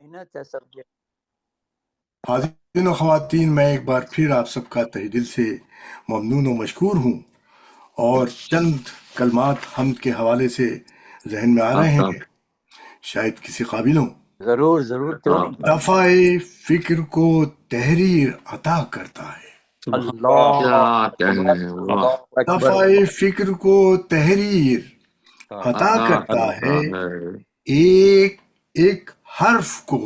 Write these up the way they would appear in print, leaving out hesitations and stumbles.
محنت ہے سب کی۔ حاضرین و خواتین، میں ایک بار پھر آپ سب کا تہ دل سے ممنون و مشکور ہوں، اور چند کلمات حمد کے حوالے سے ذہن میں آ رہے ہیں، شاید کسی قابل ہوں۔ ضرور ضرور، کیوں نہیں۔ دفعہ فکر کو تحریر عطا کرتا ہے، اللہ کیا کہنے ہیں، اکبر، واہ، اللہ اکبر۔ دفعہ فکر کو تحریر عطا کرتا ہے، ایک ایک حرف کو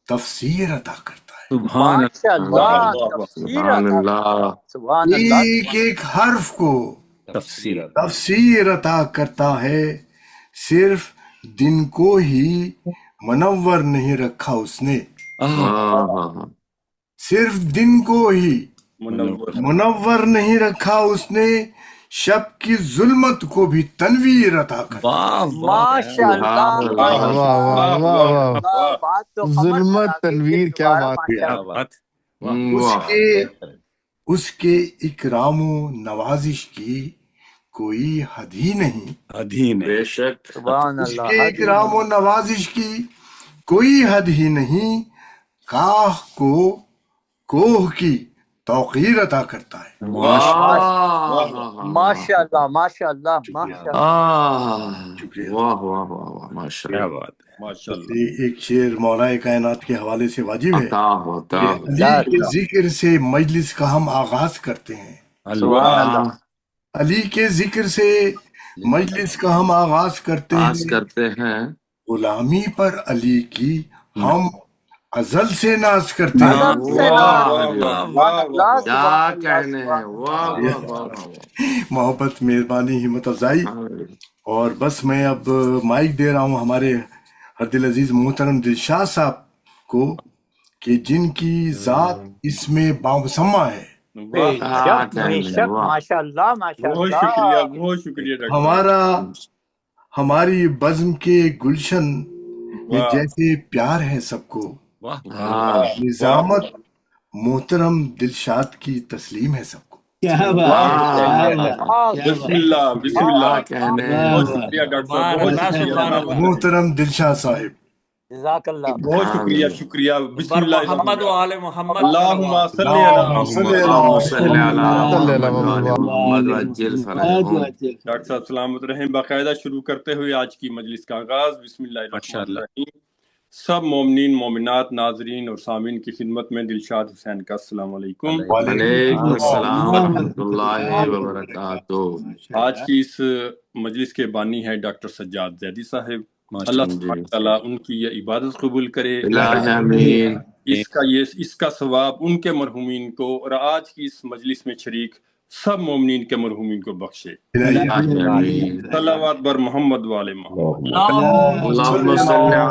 تفسیر عطا کرتا ہے، ماشاء اللہ، تفسیر سبحان عطا اللہ، کرتا ہے۔ سبحان اللہ، ایک ایک حرف کو تفسیر عطا کرتا ہے، صرف دن کو ہی منور نہیں رکھا اس نے، واہ، صرف دن کو ہی منور نہیں رکھا اس نے، شب کی ظلمت کو بھی تنویر عطا کرتا ہے۔ ماشاء اللہ، ماشاء واہ واہ اللہ، واہ واہ، بات تو قمر ظلمت بنا گئی۔ تنویر، کیا دوبارہ بات ہے۔ ماشاء اللہ۔ اس کے اکرام و نوازش کی کوئی حد ہی نہیں، بے شک، سبحان اس اللہ، کے اکرام و نوازش کی کوئی حد ہی نہیں، کاہ کو کوہ کی توقیر عطا کرتا ہے۔ ماشاء اللہ، ماشاء اللہ، ماشاء اللہ۔ شکریہ۔ واہ واہ واہ واہ، ماشاء اللہ، ایک شعر مولا کائنات کے حوالے سے واجب ہے عطا ہوتا کہ علی کے ذکر سے مجلس کا ہم آغاز کرتے ہیں، سبحان اللہ، علی کے ذکر سے مجلس کا ہم آغاز کرتے آس ہیں، کرتے ہیں، غلامی پر علی کی ہم ازل سے ناز کرتے ہیں۔ ادب سے نام، سبحان اللہ، کیا سبحان اللہ، کہنے ہیں، سبحان واہ اللہ۔ واہ واہ واہ، محبت، مہربانی، ہمت افزائی۔ اور بس میں اب مائک دے رہا ہوں ہمارے ہر دل عزیز محترم دلشاد صاحب کو، کہ جن کی ذات اس میں بامسمہ ہے، بے شک، بے شک، ماشاء اللہ، ماشاء اللہ۔ بہت شکریہ ڈاکٹر ہماری بزم کے گلشن میں جیسے پیار ہے سب کو، نظامت محترم دلشاد کی تسلیم ہے سب کو۔ بسم اللہ، بسم اللہ، بہت شکریہ ڈاکٹر صاحب، بہت شکریہ، محترم دلشاد صاحب، جزاک اللہ۔ بہت شکریہ، شکریہ، بسم اللہ، محمد و آل محمد، اللہم صلی علی ڈاکٹر صاحب سلامت رہیں۔ باقاعدہ شروع کرتے ہوئے آج کی مجلس کا آغاز بسم اللہ الرحمن الرحیم۔ سب مومنین، مومنات، ناظرین اور سامعین کی خدمت میں دلشاد حسین کا السلام علیکم۔ وعلیکم السلام ورحمۃ اللہ وبرکاتہ۔ آج کی اس مجلس کے بانی ہے ڈاکٹر سجاد زیدی صاحب، اللہ سبحانہ تعالیٰ ان کی یہ عبادت قبول کرے، آمین۔ اس کا ثواب ان کے مرحومین کو اور آج کی اس مجلس میں شریک سب مومنین کے مرحومین کو بخشے۔ صلوات بر محمد وآل محمد۔ اللہم صلی علی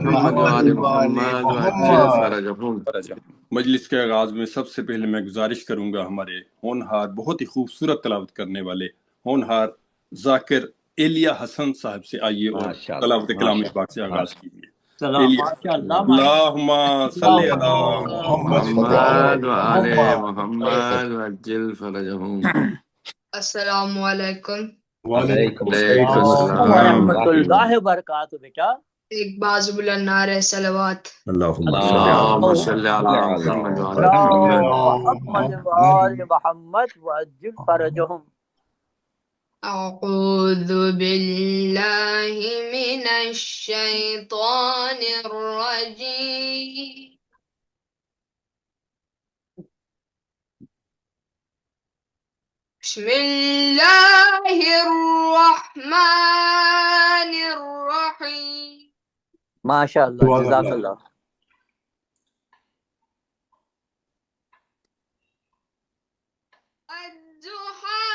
محمد وآل محمد وعجل فرجہم۔ مجلس کے آغاز میں سب سے پہلے میں گزارش کروں گا ہمارے ہونہار، بہت ہی خوبصورت تلاوت کرنے والے ہونہار ذاکر ایلیا حسن صاحب سے آئیے اور تلاوت کلام اس پاک سے آغاز کیجیے۔ اللہم صلی علی محمد وآل محمد وعجل فرجہم۔ السلام علیکم۔ وعلیکم السلام ورحمۃ اللہ وبرکاتہ۔ بیٹا ایک باز بلند نعرہ صلوات۔ اللہم صلی علی محمد وآل محمد وآل محمد وعجل فرجہم۔ اعوذ باللہ من الشیطان الرجیم۔ بسم اللہ الرحمن الرحیم۔ ماشاء اللہ، جزاک اللہ۔ الضحى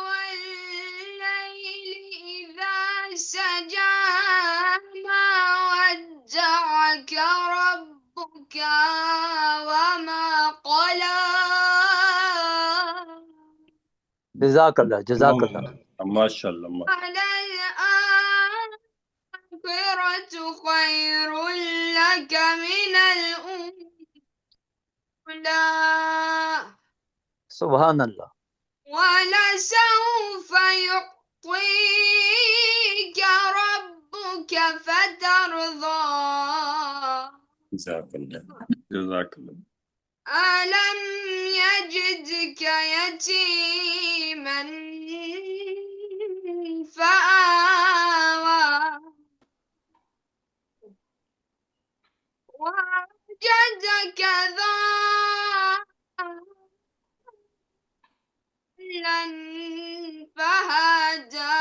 والليل إذا سجى ما ودعك ربك وما قلى۔ جزاک اللہ، جزاک اللہ۔ ماشاء اللہ۔ وللآخرة خير لك من الأولى سبحان اللہ۔ ولسوف يعطيك ربك فترضى۔ جزاک اللہ. ألم يجدك يتيما فآوى ووجدك ضالا فهدى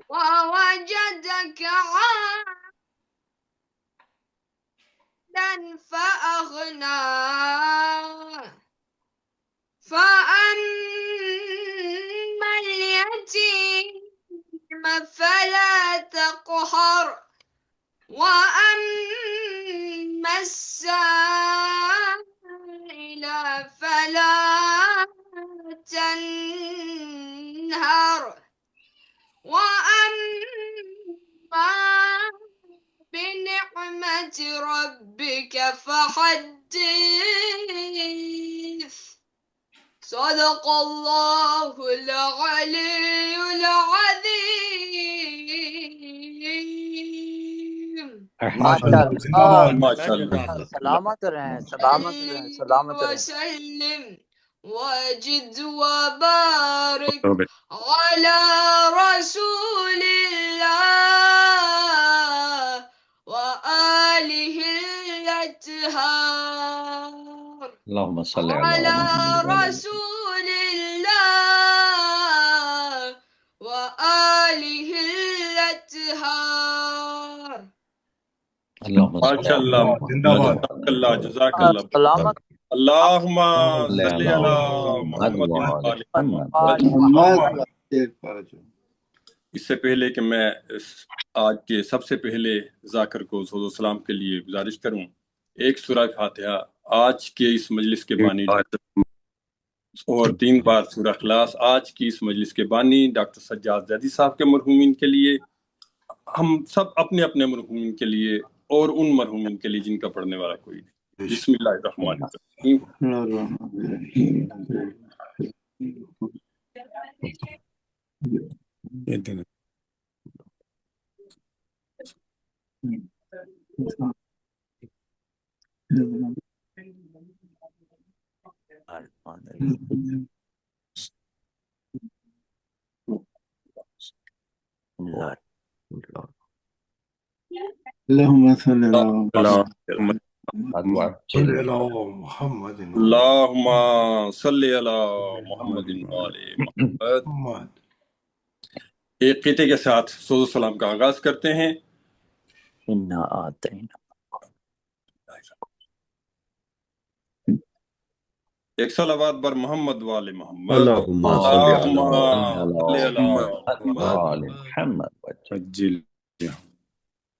ووجدك عائلا فأغنى فأما اليتيم فلا تقهر وأما السائل فلا تنهر وأما بنعمة ربك فحدث صدق الله العلي العظيم. ماشاءاللہ ماشاءاللہ. سلامت رہیں سلامت رہیں سلامت رہیں. وسلم وجد وبارك على رسول الله وآله الأطهار اللهم صل على رسول الله وآله الأطهار. اللهم صل ماشاءاللہ. زندہ جزاک اللہ جزاک اللہ. سلامت اللہم صلی علی محمد وعلی محمد. اس سے پہلے کہ میں آج کے سب سے پہلے ذاکر کو صحبت و سلام کے لیے گزارش کروں، ایک سورہ فاتحہ آج کے اس مجلس کے بانی اور 3 بار سورہ اخلاص آج کی اس مجلس کے بانی ڈاکٹر سجاد زیدی صاحب کے مرحومین کے لیے، ہم سب اپنے اپنے مرحومین کے لیے اور ان مرحومین کے لیے جن کا پڑھنے والا کوئی نہیں. بسم اللہ الرحمن الرحیم. اللهم صل على محمد اللہم صلی علی محمد وعلی محمد. ایک قطعے کے ساتھ صحبت و سلام کا آغاز کرتے ہیں. انا آتینا. ایک صلوات بر محمد وعلی محمد. اللهم صلی علی محمد.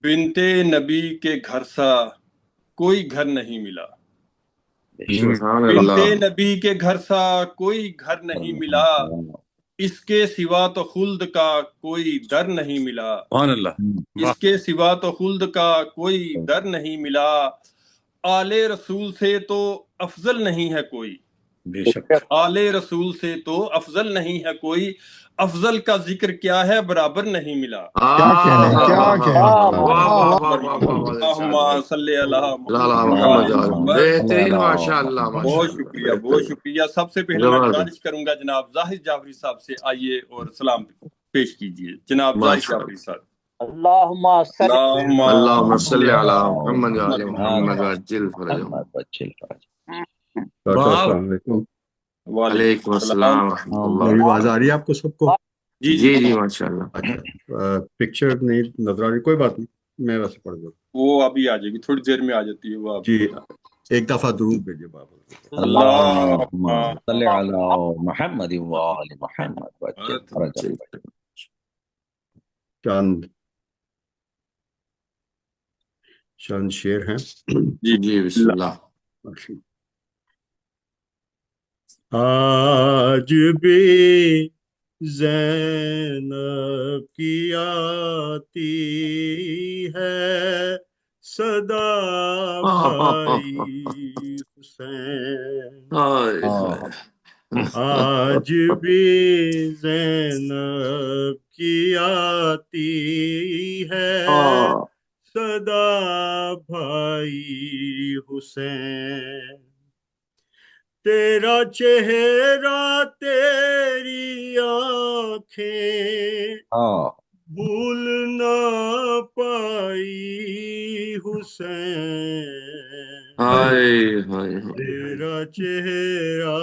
بنتے نبی کے گھر سا کوئی گھر نہیں ملا. بنتے نبی کے گھر سا کوئی گھر نہیں ملا، اس کے سوا تو خلد کا کوئی در نہیں ملا. اس کے سوا تو خلد کا کوئی در نہیں ملا، آل رسول سے تو افضل نہیں ہے کوئی. آل رسول سے تو افضل نہیں ہے کوئی، افضل کا ذکر کیا ہے برابر نہیں ملا. اللہم صلی علی محمد. بہترین ماشاءاللہ. بہت شکریہ بہت شکریہ. سب سے پہلے میں گزارش کروں گا جناب زاہد جعفری صاحب سے آئیے اور سلام پیش کیجیے. جناب زاہد جعفری صاحب. اللہم صلی علی محمد وعلی محمد وعجل فرجهم. السلام علیکم. وعلیکم السلام ورحمۃ اللہ. میری آواز آ رہی ہے آپ کو سب کو؟ جی جی جی ماشاءاللہ. پکچر نہیں نظر آ رہی، کوئی بات نہیں، میں ویسے پڑھ دوں. وہ ابھی آ جائے گی، تھوڑی دیر میں آ جاتی ہے وہ. جی ایک دفعہ درود بھیجیے بابا. اللهم صل على محمد وآل محمد وعجل فرجهم. چند شعر ہیں. جی جی بسم اللہ. آج بھی زینب کی آتی ہے صدا بھائی حسین. آج بھی زینب کی آتی ہے صدا بھائی حسین، تیرا چہرہ تیری آنکھیں بھول نہ پائی حسین، تیرا چہرہ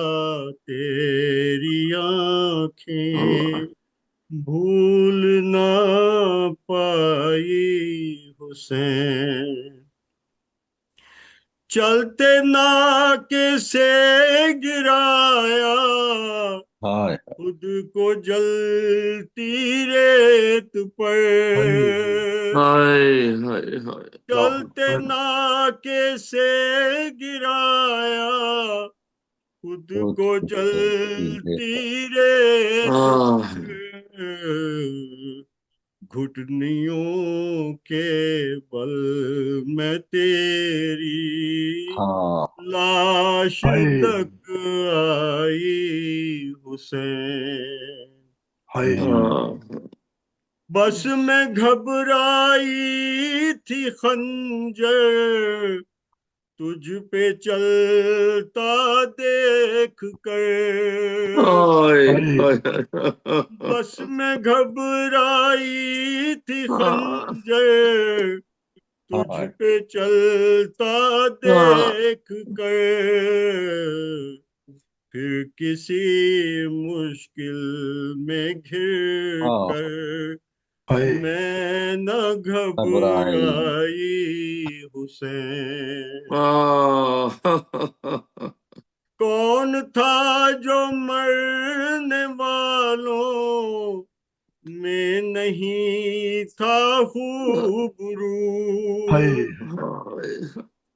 تیری آنکھیں بھول نہ پائی حسین، چلتے ناکے سے گرایا خود کو جلتی ریت پر، چلتے ناکے سے گرایا خود کو جلتی ریت پر، گھٹنیوں کے بل میں تیری لاش تک آئی حسین، بس میں گھبرائی تھی خنجر تجھ پہ چلتا دیکھ کر، بس میں گھبرائی تھی خنجر تجھ پہ چلتا دیکھ کر، پھر کسی مشکل میں گھر کر میں نہ گھبرائی حسین، کون تھا جو مرنے والوں میں نہیں تھا خوبرو،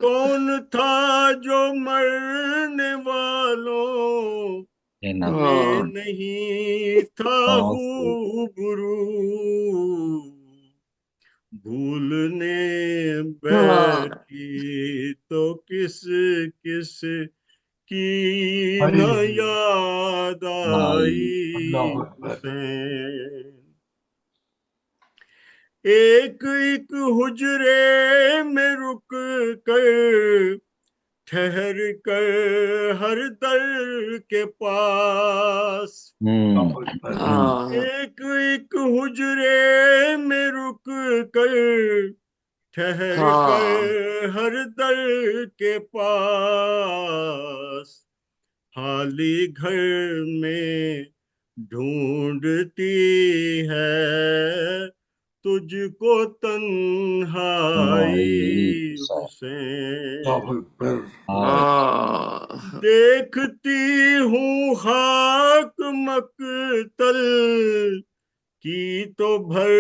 کون تھا جو مرنے والوں میں نہیں تھا خوبرو، بھولنے بیٹھی تو کس کس کی نہ یاد آئی حسین، ایک ایک حجرے میں رک کر ٹھہر کر ہر در کے پاس، ایک ایک حجرے میں رک کر ٹھہر کر ہر در کے پاس، خالی گھر میں ڈھونڈتی ہے تجھ کو تنہائی حسین، دیکھتی ہوں خاک مقتل کی تو بھر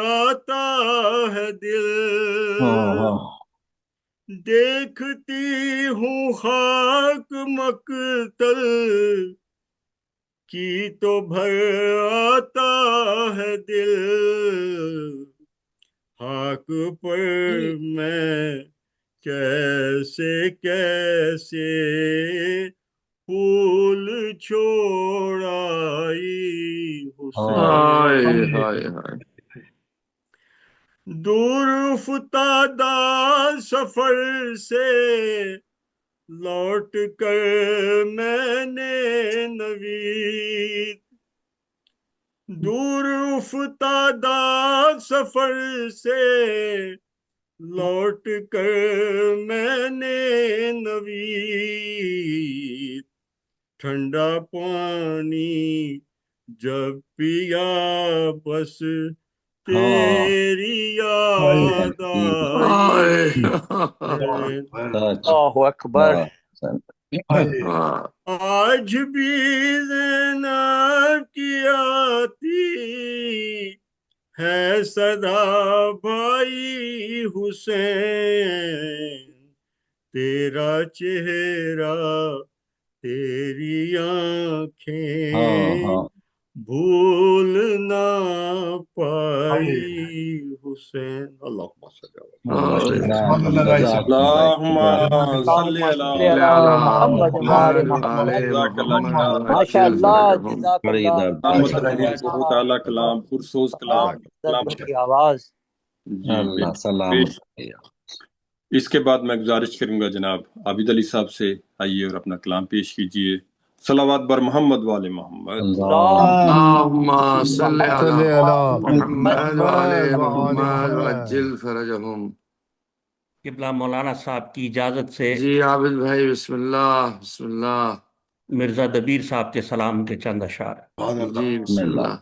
آتا ہے دل، دیکھتی ہوں خاک مقتل کی تو بھر آتا ہے دل، خاک پر میں کیسے کیسے پھول چھوڑائی حسین، دور افتادہ سفر سے لوٹ کر میں نے نوید، دور افتادہ سفر سے لوٹ کر میں نے نوید، ٹھنڈا پانی جب پیا بس تیری یاد آئی، اللہ اکبر، آج بھی زینب کی آتی ہے صدا بھائی حسین، تیرا چہرہ تیری آنکھیں بھول نہ پائی حسین اللہم صلی سبحان اللہ رائے صاحب اللہم صلی صلی علی علی محمد وآل محمد محمد جزاک اللہ جناب ماشاء اللہ جزاک بڑی اللہ درد کلام بڑی تحریر بہت اعلیٰ کلام پرسوز کلام کلام کی آواز جی اللہ بالکل سلامت اس کے بعد میں گزارش کروں گا جناب عابد علی صاحب سے آئیے اور اپنا کلام پیش کیجیے صلوات بر محمد والے محمد اللهم صل على محمد محمد وعلى محمد وعجل فرجهم قبلہ مولانا صاحب کی اجازت سے جی عابد بھائی بسم اللہ بسم اللہ مرزا دبیر صاحب کے سلام کے چند اشعار جی بسم اللہ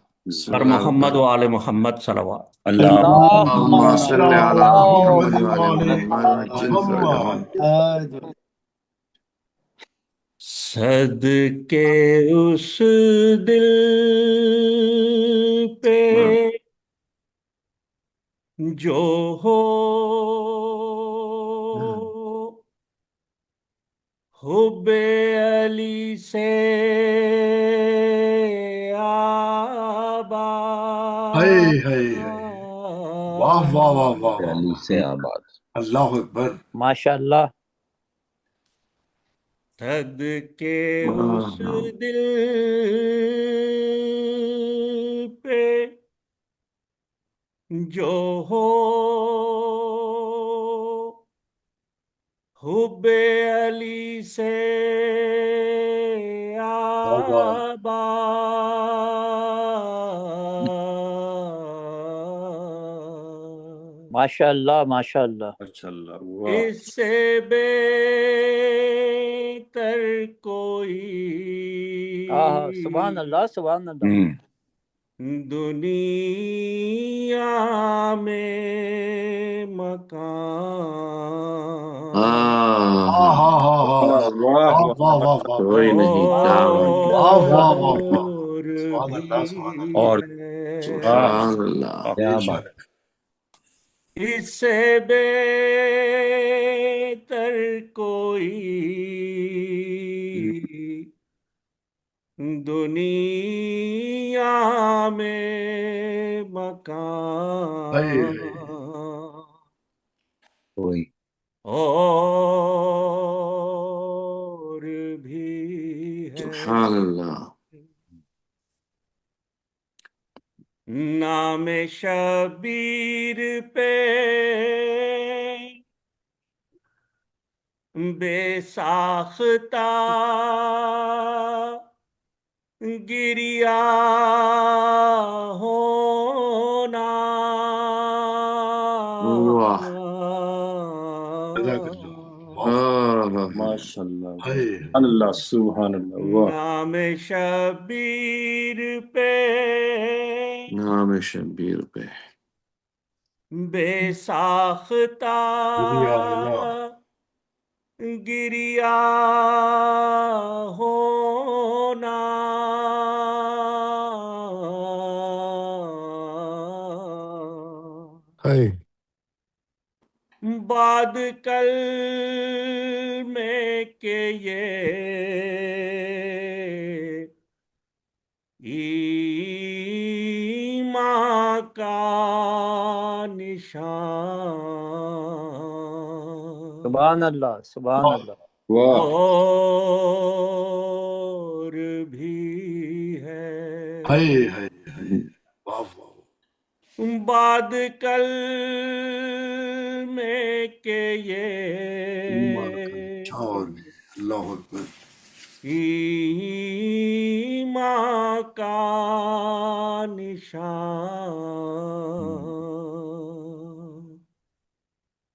بر محمد و آل محمد صلوات اللهم صل على محمد وعلى محمد وعجل فرجهم صدقے اس دل پہ جو ہو حب علی سے آباد واہ واہ واہ واہ علی سے آباد اللہ اکبر ماشاء اللہ صدقے اس دل پہ جو ہو حب علی سے آباد ماشاء اللہ ماشاء اللہ اچھا اللہ اس سے بہتر کوئی سبحان اللہ سبحان اللہ دنیا میں مکان کوئی نہیں اور سبحان اللہ کیا بات اس سے بہتر کوئی دنیا میں مکان کوئی اور بھی ہے سبحان اللہ نام شبیر پہ بے ساختہ گریا ہونا ماشاء اللہ اللہ سبحان اللہ نام شبیر پہ نام شبیر پہ بے ساختہ گریا ہونا بعد کل میں کہ یہ ایمان کا نشان سبحان اللہ سبحان اللہ اور بھی ہے بعد کل میں کہ یہ اللہ اکبر ایمان کا نشان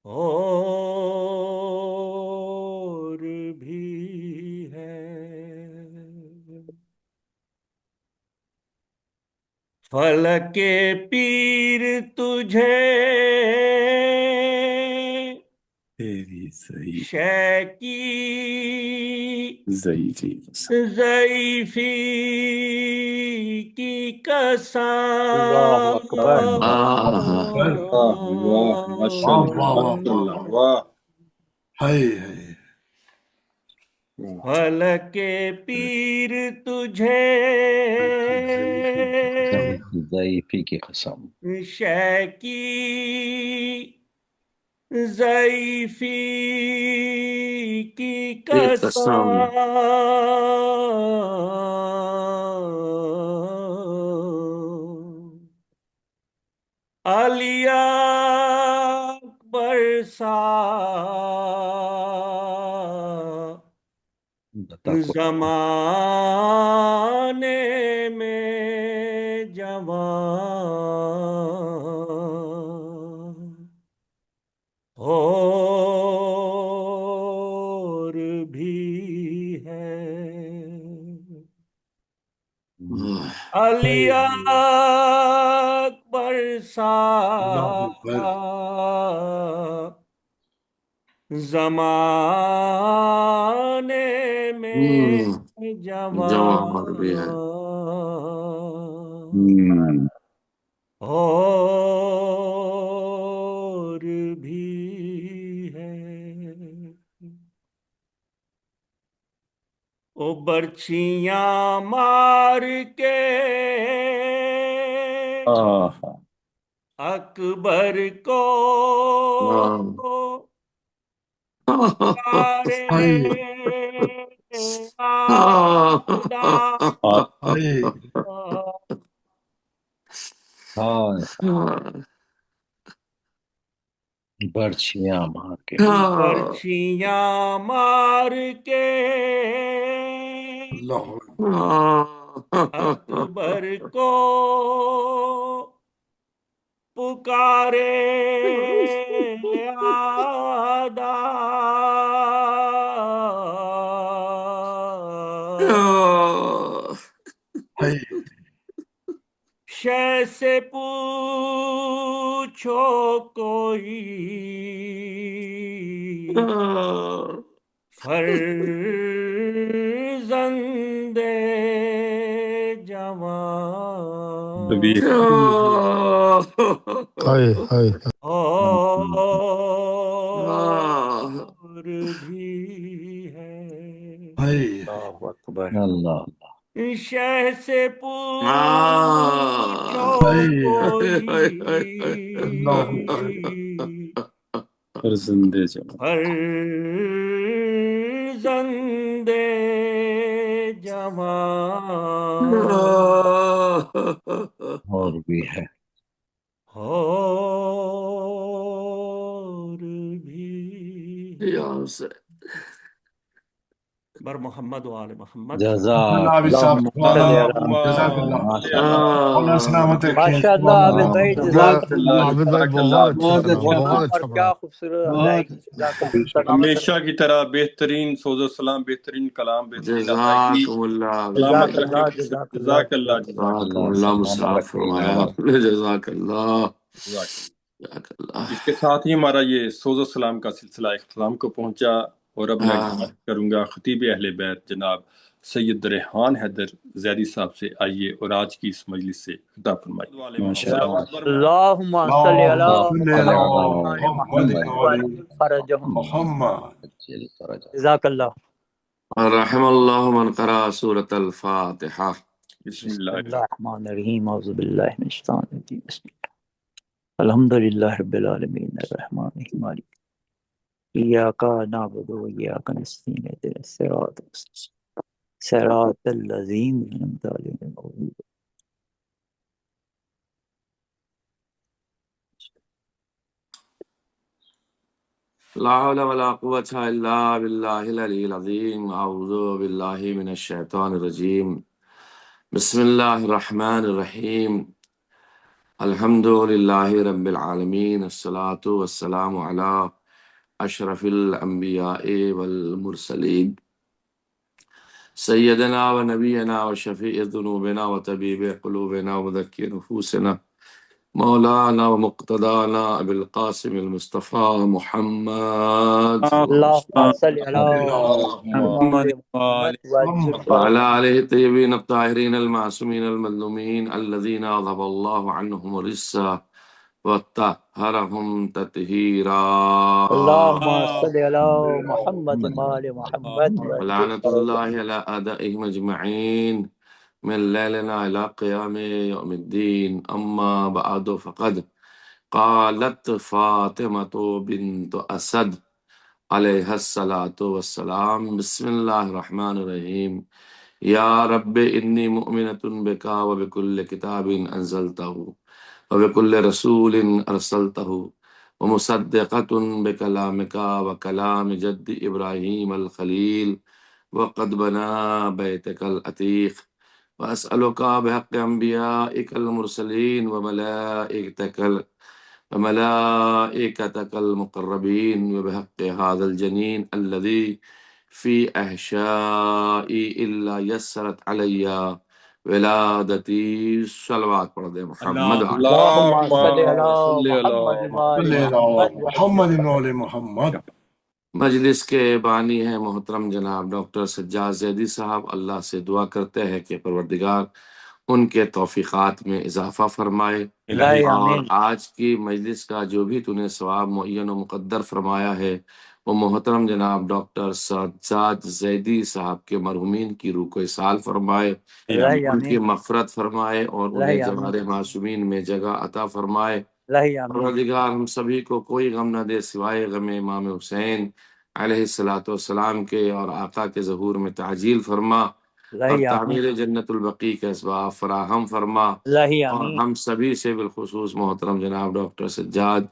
اور بھی ہے فلک پیر تجھے شے کی ضعیفی کی قسم فلک پیر تجھے ضعیفی کی قسم شے کی ضعیفی کی قسم علی اکبر سا زمانے میں جوان اور بھی ہے علی اکبر سا زمانے میں جوان بھی ہے اور بھی ہے او برچیاں مار کے اکبر کو پکارے برچیاں مار کے برچیاں مار کے اکبر کو پکارے آدا شے سے پوچھو کوئی فرزند جوان اور بھی ہے اللہ شہ سے پوچھو کوئی فرزند جوان اور بھی ہے اور بھی بر محمد و آل محمد جزاک ماشاء اللہ عابد بھائی جزاک اللہ عابد بھائی بہت اچھا پڑھا بہت اچھا اور کیا پڑھا خوبصورت ادائیگی جزاک اللہ سلامت ہمیشہ کی طرح بہترین سوز و سلام، بہترین کلام، بہترین ادائیگی، جزاکم اللہ سلامت جزاک اللہ رکھے، جزاک اللہ جزاک اللہ جزاکم اللہ مصعب فرمایا آپ نے جزاک اللہ جزاک اللہ اس کے ساتھ ہی ہمارا یہ سوز و سلام کا سلسلہ اختتام کو پہنچا، اور اب میں گزارش کروں گا خطیب اہل بیت جناب سید ریحان حیدر زیدی صاحب سے، آئیے اور آج کی اس مجلس سے خطاب فرمائیے۔ اللہم صلی علی محمد فرجہم جزاک اللہ۔ رحم اللہ من قرأ سورة الفاتحہ۔ بسم بسم اللہ اللہ الرحمن الرحیم، اعوذ باللہ من الشیطان الرجیم، بسم اللہ الحمدللہ رب العالمین الرحمن الرحیم مالک ایاک نعبد و ایاک نستعین اهدنا الصراط المستقیم صراط الذین انعمت علیہم غیر المغضوب لا حول ولا قوة الا باللہ العلی العظیم۔ اعوذ باللہ من الشیطان الرجیم، بسم اللہ الرحمن الرحیم، الحمد للہ رب العالمین، الصلاة والسلام علی اشرف الانبیاء والمرسلین، سیدنا و نبینا و شفیع ذنوبنا و طبیب قلوبنا و مذکی نفوسنا مولانا و مقتدانا ابی القاسم المصطفیٰ محمد اللہم صلی علی محمد وعلى آله الطيبين الطاهرين المعصومين المظلومين الذين أذهب الله عنهم الرجس وطهرهم تطهيرا. اللهم صل على محمد وآل محمد ولعنة الله على أعدائهم أجمعين من ليلنا إلى قيام يوم الدين. أما بعد فقد قالت فاطمة بنت أسد عليها الصلاة والسلام: بسم الله الرحمن الرحيم. يا رب إني مؤمنة بك وبكل كتاب أنزلته وبكل رسول أرسلته ومصدقة بكلامك وكلام جد إبراهيم الخليل وقد بنى بيتك العتيق، وأسألك بحق أنبيائك المرسلين وملائكتك المقربين وبحق هذا الجنين الذي في أحشائي إلا يسرت علي ولادتی. صلوات پڑھ دے محمد علیہ اللهم صل على صلی محمد اللہ وآل صلی محمد اللہ محمد وآل محمد. مجلس کے بانی ہیں محترم جناب ڈاکٹر سجاد زیدی صاحب. اللہ سے دعا کرتے ہیں کہ پروردگار ان کے توفیقات میں اضافہ فرمائے، الہی اور آمین. آج کی مجلس کا جو بھی تو نے ثواب معین و مقدر فرمایا ہے وہ محترم جناب ڈاکٹر سجاد زیدی صاحب کے مرحومین کی روح کو اصال فرمائے، الہی ان کی آمین. مغفرت فرمائے اور انہیں الہی آمین. جوار معصومین میں جگہ عطا فرمائے. الہی آمین. پروردگار ہم سبھی کو کوئی غم نہ دے سوائے غم امام حسین علیہ الصلاۃ والسلام کے، اور آقا کے ظہور میں تعجیل فرما اور الہی آمین. تعمیر جنت البقیع کے اسباب فراہم فرما. الہی اور آمین. ہم سبھی سے بالخصوص محترم جناب ڈاکٹر سجاد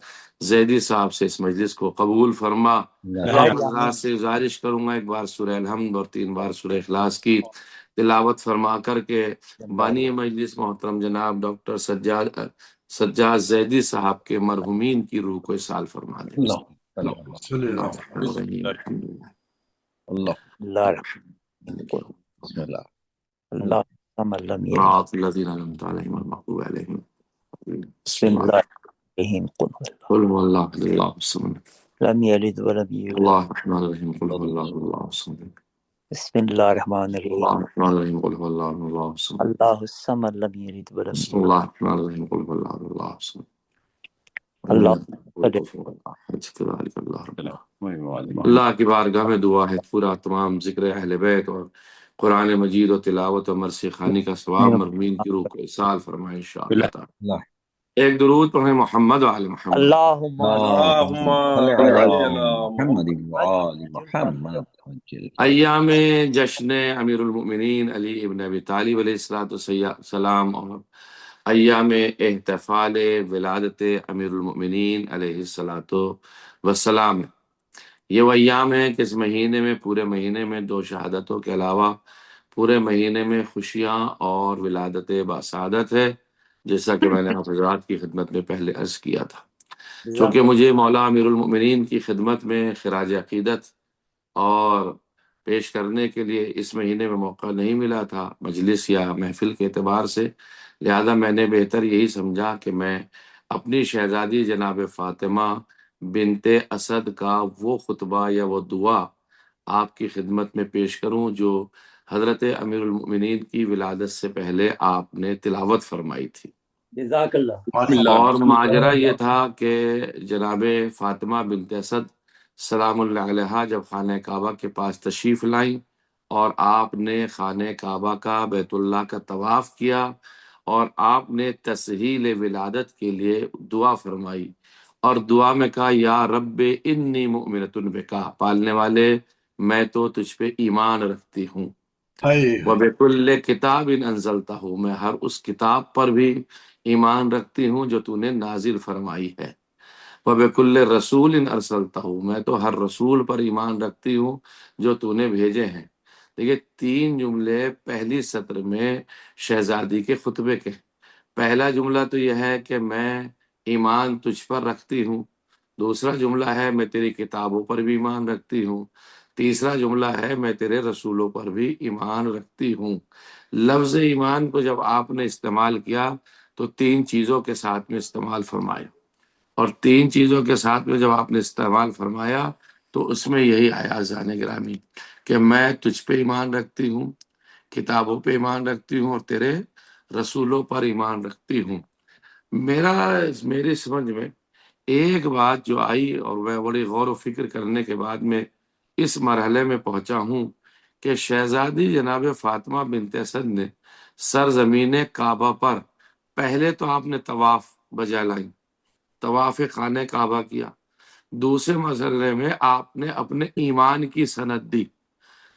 زیدی صاحب سے اس مجلس کو قبول فرما. الہی اور آمین. اللہ سے گزارش کروں گا ایک بار سورہ الحمد اور 3 بار سورہ اخلاص کی تلاوت فرما کر کے بانی مجلس محترم جناب ڈاکٹر سجاد زیدی صاحب کے مرحومین کی روح کو اصال فرما دیں. صلی اللہ. اللہ الرحمن بسم اللہ. اللہ الصمد لم یلد صراط الذین انعمت علیہم المغضوب علیہم. بسم اللہ الرحیم قل قل هو اللہ اللہ الصمد لم یلد ولم یولد اللہ الرحمن الرحیم قل هو اللہ اللہ الصمد بسم اللہ الرحمن اللہ الرحیم الرحمن الرحیم قل هو اللہ اللہ الصمد اللہ الصمد لم یلد ولم بسم یولد اللہ الرحمن الرحیم قل هو اللہ اللہ الصمد اللہ اللہ کی بارگاہ میں دعا ہے پورا تمام ذکر اہل بیت اور قرآن مجید و تلاوت و مرثی خوانی کا ثواب مرحومین کی روح کو اصال فرمائے انشاءاللہ تعالی. ایک درود پڑھیں محمد وعلی محمد. اللہم اللہم محمد وآل محمد. ایام جشن امیر المؤمنین علی ابن ابی طالب علیہ السلام اور ایام احتفال ولادت امیر المؤمنین علیہ السلام. یہ وہ ایام ہیں کہ اس مہینے میں پورے مہینے میں 2 شہادتوں کے علاوہ پورے مہینے میں خوشیاں اور ولادت باسعادت ہے، جیسا کہ میں نے آپ حضرات کی خدمت میں پہلے عرض کیا تھا. چونکہ مجھے مولا امیر المؤمنین کی خدمت میں خراج عقیدت اور پیش کرنے کے لیے اس مہینے میں موقع نہیں ملا تھا مجلس یا محفل کے اعتبار سے، لہذا میں نے بہتر یہی سمجھا کہ میں اپنی شہزادی جناب فاطمہ بنت اسد کا وہ خطبہ یا وہ دعا آپ کی خدمت میں پیش کروں جو حضرت امیر المؤمنین کی ولادت سے پہلے آپ نے تلاوت فرمائی تھی. جزاک اللہ. اور ماجرا یہ تھا کہ جناب فاطمہ بنت اسد سلام اللہ علیہ جب خانہ کعبہ کے پاس تشریف لائیں اور آپ نے خانہ کعبہ کا بیت اللہ کا طواف کیا اور آپ نے تسہیل ولادت کے لیے دعا فرمائی اور دعا میں کہا یا رب انی مؤمنۃ بک، پالنے والے میں تو تجھ پہ ایمان رکھتی ہوں، وبکل کتاب انزلتہ، میں ہر اس کتاب پر بھی ایمان رکھتی ہوں جو تو نے نازل فرمائی ہے، وبکل رسول ارسلتہ، میں تو ہر رسول پر ایمان رکھتی ہوں جو تو نے بھیجے ہیں. دیکھیے 3 جملے پہلی سطر میں شہزادی کے خطبے کے. پہلا جملہ تو یہ ہے کہ میں ایمان تجھ پر رکھتی ہوں، دوسرا جملہ ہے میں تیری کتابوں پر بھی ایمان رکھتی ہوں، تیسرا جملہ ہے میں تیرے رسولوں پر بھی ایمان رکھتی ہوں. لفظ ایمان کو جب آپ نے استعمال کیا تو 3 چیزوں کے ساتھ میں استعمال فرمایا، اور 3 چیزوں کے ساتھ میں جب آپ نے استعمال فرمایا تو اس میں یہی آیا ذہن گرامی کہ میں تجھ پہ ایمان رکھتی ہوں، کتابوں پہ ایمان رکھتی ہوں اور تیرے رسولوں پر ایمان رکھتی ہوں. میری سمجھ میں ایک بات جو آئی اور میں بڑی غور و فکر کرنے کے بعد میں اس مرحلے میں پہنچا ہوں کہ شہزادی جناب فاطمہ بنت اسد نے سرزمین کعبہ پر پہلے تو آپ نے طواف بجا لائی، طواف خانہ کعبہ کیا، دوسرے مرحلے میں آپ نے اپنے ایمان کی سند دی۔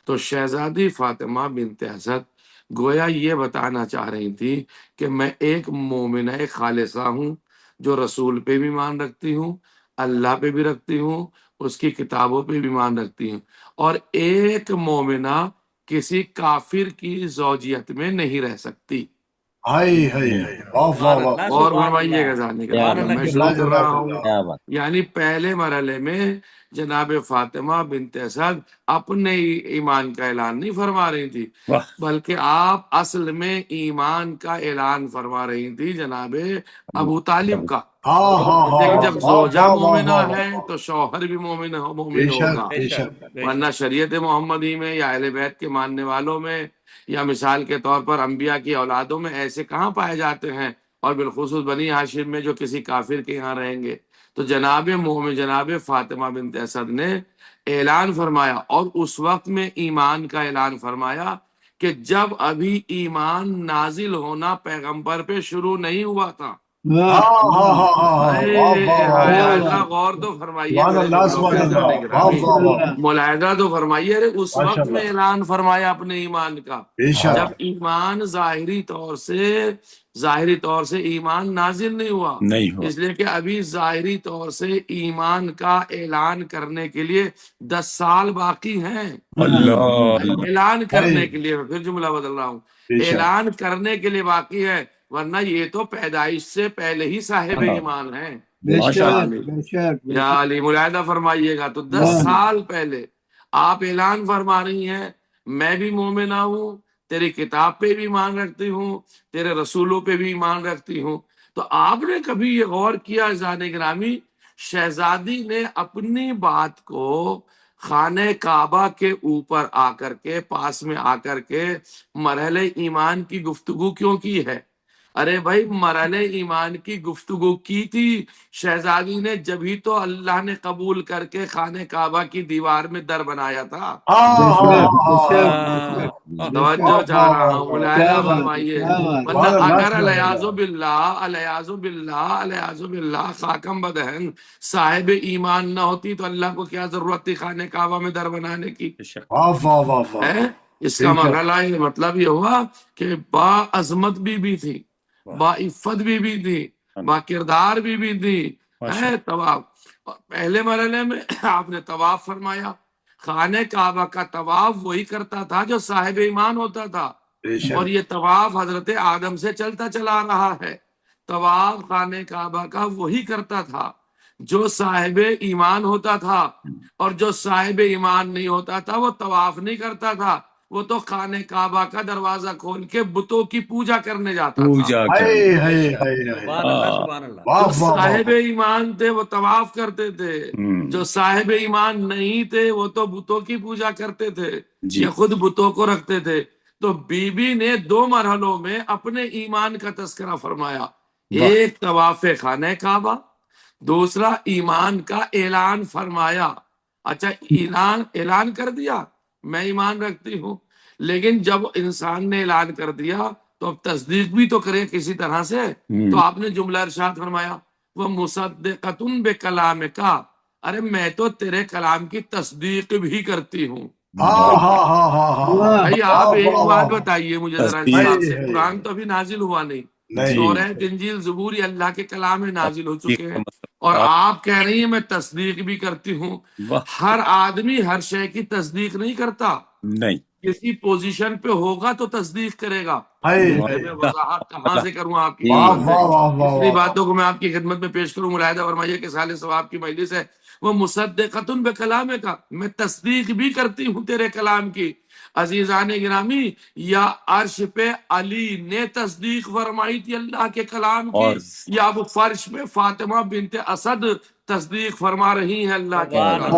تو شہزادی فاطمہ بنت اسد گویا یہ بتانا چاہ رہی تھی کہ میں ایک مومنہ خالصہ ہوں جو رسول پہ بھی ایمان رکھتی ہوں، اللہ پہ بھی رکھتی ہوں، اس کی کتابوں پہ بھی ایمان رکھتی ہوں، اور ایک مومنہ کسی کافر کی زوجیت میں نہیں رہ سکتی۔ ہائے ہائے ہائے، واہ واہ واہ، اور فرمائیے گا جانے کے کیا بعد بات میں ہے، شروع کر رہا جزاک ہوں۔ اللہ۔ کیا بات، یعنی پہلے مرحلے میں جناب فاطمہ بنت اسد اپنے ایمان کا اعلان نہیں فرما رہی تھی، بلکہ آپ اصل میں ایمان کا اعلان فرما رہی تھی جناب ابو طالب کا۔ ہاں ہاں ہاں لیکن ہاں، جب واہ زوجہ واہ واہ مومنہ واہ ہے واہ، تو شوہر بھی مومن بے شک ہوگا، بے شک۔ ورنہ شریعت محمدی میں یا اہل بیت کے ماننے والوں میں یا مثال کے طور پر انبیاء کی اولادوں میں ایسے کہاں پائے جاتے ہیں، اور بالخصوص بنی ہاشم میں جو کسی کافر کے یہاں رہیں گے۔ تو جناب فاطمہ بنت اسد نے اعلان فرمایا، اور اس وقت میں ایمان کا اعلان فرمایا کہ جب ابھی ایمان نازل ہونا پیغمبر پہ شروع نہیں ہوا تھا۔ ہاں ہاں ہاں ہاں ہاں، واہ واہ واہ واہ، ذرا غور تو فرمائیے سبحان میرے اللہ جملوں پہ سبحان اللہ، جانے واہ گرامی، واہ واہ، ملاحظہ تو فرمائیے۔ ارے اس ماشاء وقت میں اللہ، اعلان فرمایا اپنے ایمان کا بے شک، جب ایمان ظاہری طور سے ایمان نازل نہیں ہوا، اس لیے کہ ابھی ظاہری طور سے ایمان کا اعلان کرنے کے لیے 10 سال باقی ہیں۔ اعلان ہائے، کرنے کے لیے، پھر جملہ بدل رہا ہوں، بے شک، اعلان کرنے کے لیے باقی ہے، ورنہ یہ تو پیدائش سے پہلے ہی صاحب ایمان ہیں۔ یا علی، یا علی، ملاحظہ فرمائیے گا۔ تو 10 سال پہلے آپ اعلان فرما رہی ہیں میں بھی مومنہ ہوں، تیری کتاب پہ بھی ایمان رکھتی ہوں، تیرے رسولوں پہ بھی ایمان رکھتی ہوں۔ تو آپ نے کبھی یہ غور کیا عزیزان گرامی، شہزادی نے اپنی بات کو خانہ کعبہ کے اوپر آ کر کے، پاس میں آ کر کے مرحلہ ایمان کی گفتگو کیوں کی ہے؟ ارے بھائی، مرحلہ ایمان کی گفتگو کی تھی شہزادی نے جبھی تو اللہ نے قبول کر کے خانہ کعبہ کی دیوار میں در بنایا تھا۔ ہاں ہاں ہاں ہاں، توجہ چاہ رہا ہوں، ملاحظہ فرمائیے۔ ورنہ سبحان اللہ اگر سبحان الیاذ اللہ، باللہ خاکم بدہن صاحب ایمان نہ ہوتی تو اللہ کو کیا ضرورت تھی خانہ کعبہ میں در بنانے کی؟ واہ واہ واہ واہ، ہے اس بے کا شک، مرحلہ یہ مطلب یہ ہوا کہ با عظمت بھی تھی، با عفت بھی تھی، با کردار بھی تھی، ہے طواف۔ پہلے مرحلے میں آپ نے طواف فرمایا، خانہ کعبہ کا طواف وہی کرتا تھا جو صاحب ایمان ہوتا تھا، بے شک، اور یہ طواف حضرت آدم سے چلتا چلا رہا ہے۔ طواف خانہ کعبہ کا وہی کرتا تھا جو صاحب ایمان ہوتا تھا، اور جو صاحب ایمان نہیں ہوتا تھا وہ طواف نہیں کرتا تھا، وہ تو خانہ کعبہ کا دروازہ کھول کے بتوں کی پوجا کرنے جاتا تھا۔ ہائے ہائے ہائے ہائے، سبحان اللہ، سبحان اللہ۔ واہ جو واہ واہ صاحب واہ، ایمان تھے وہ طواف کرتے تھے، جو صاحب ایمان نہیں تھے وہ تو بتوں کی پوجا کرتے تھے یا خود بتوں کو رکھتے تھے۔ تو بی بی نے 2 مرحلوں میں اپنے ایمان کا تذکرہ فرمایا، ایک طواف خانہ کعبہ، دوسرا ایمان کا اعلان فرمایا۔ اچھا، اعلان کر دیا میں ایمان رکھتی ہوں، لیکن جب انسان نے اعلان کر دیا تو اب تصدیق بھی تو کرے کسی طرح سے۔ تو آپ نے جملہ ارشاد فرمایا وہ مصدقۃ بکلامک، ارے میں تو تیرے کلام کی تصدیق بھی کرتی ہوں۔ ہاں ہاں ہاں ہاں ہاں، بھائی واہ آپ ایک واہ بات واہ، بتائیے مجھے ذرا اس ہائے حساب سے، ہائے، قرآن تو ابھی نازل ہوا نہیں، نہیں، تورات انجیل زبور یہ اللہ کے کلام میں نازل ہو چکے ہیں، اور آپ کہہ رہی ہیں میں تصدیق بھی کرتی ہوں۔ ہر آدمی ہر شے کی تصدیق نہیں کرتا، کسی پوزیشن پہ ہوگا تو تصدیق کرے گا۔ ہائے ارے میں وضاحت کہاں سے کروں آپ کی واہ خدمت میں، واہ واہ واہ اتنی واہ، باتوں کو میں آپ کی خدمت میں پیش کروں۔ ملاحظہ فرمائیے کہ سال ثواب کی مجلس ہے، وہ مصدقۃ بکلامک، میں تصدیق بھی کرتی ہوں تیرے کلام کی۔ عزیزان گرامی، یا عرش پہ علی نے تصدیق فرمائی تھی اللہ کے کلام کی، یا وہ فرش پہ فاطمہ بنت اسد تصدیق فرما رہی ہیں اللہ کی سبحان کلام۔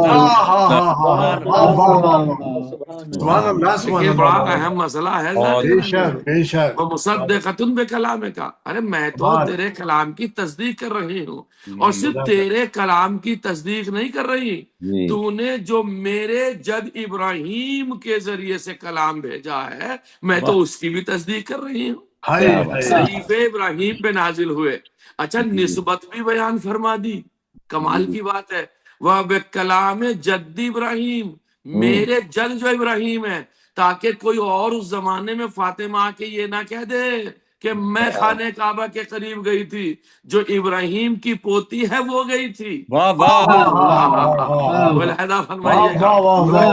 سبحان اللہ سبحان لیکن بڑا اللہ اہم مسئلہ ہے بے شک بے شک مصدقۃ بکلام کا، ارے میں تو بات تیرے کلام کی تصدیق کر رہی ہوں، اور صرف تیرے کلام کی تصدیق نہیں کر رہی، جی تو نے جو میرے جد ابراہیم کے ذریعے سے کلام بھیجا ہے میں تو اس کی بھی تصدیق کر رہی ہوں۔ ہائے کیا بات ہائے صحیفے ابراہیم پہ نازل ہوئے، اچھا نسبت بھی بیان فرما دی، کمال کی بات ہے۔ وہ کلام جد ابراہیم، میرے جد جو ابراہیم ہے، تاکہ کوئی اور اس زمانے میں فاطمہ آ کے یہ نہ کہہ دے کہ میں خانہ کعبہ کے قریب گئی تھی، جو ابراہیم کی پوتی ہے وہ گئی تھی۔ واہ واہ علیحدہ فرمائیے گا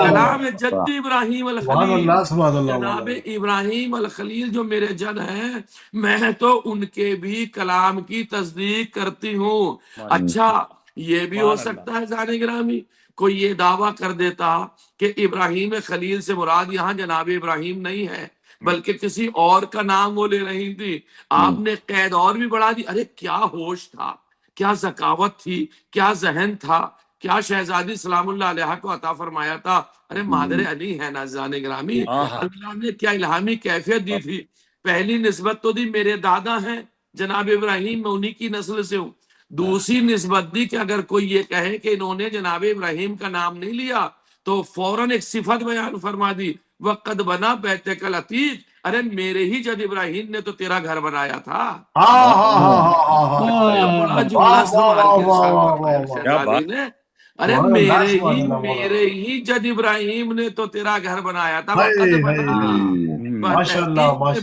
کلام جد ابراہیم سبحان اللہ الخلیل، سبحان اللہ جناب ابراہیم الخلیل جو میرے جد ہیں، میں تو ان کے بھی کلام کی تصدیق کرتی ہوں۔ اچھا یہ بھی ہو سکتا ہے ذہن گرامی کوئی یہ دعویٰ کر دیتا کہ ابراہیم خلیل سے مراد یہاں جناب ابراہیم نہیں ہے بلکہ کسی اور کا نام وہ لے رہی تھی، آپ نے قید اور بھی بڑھا دی۔ ارے کیا ہوش تھا، کیا ذکاوت تھی، کیا ذہن تھا، کیا شہزادی سلام اللہ علیہ کو عطا فرمایا تھا۔ ارے مادر علی ہے ناظران گرامی، اللہ نے کیا الہامی کیفیت دی تھی۔ پہلی نسبت تو دی میرے دادا ہیں جناب ابراہیم، میں انہی کی نسل سے ہوں۔ دوسری نسبت دی کہ اگر کوئی یہ کہے کہ انہوں نے جناب ابراہیم کا نام نہیں لیا تو فوراً ایک صفت بیان فرما دی، وقد بنا بیتک العتیق، ارے میرے ہی جد ابراہیم نے تو تیرا گھر بنایا تھا۔ بڑا جملہ سنبھال کے شہزادی نے، ارے میرے ہی جد ابراہیم نے تو تیرا گھر بنایا تھا، وقت بنا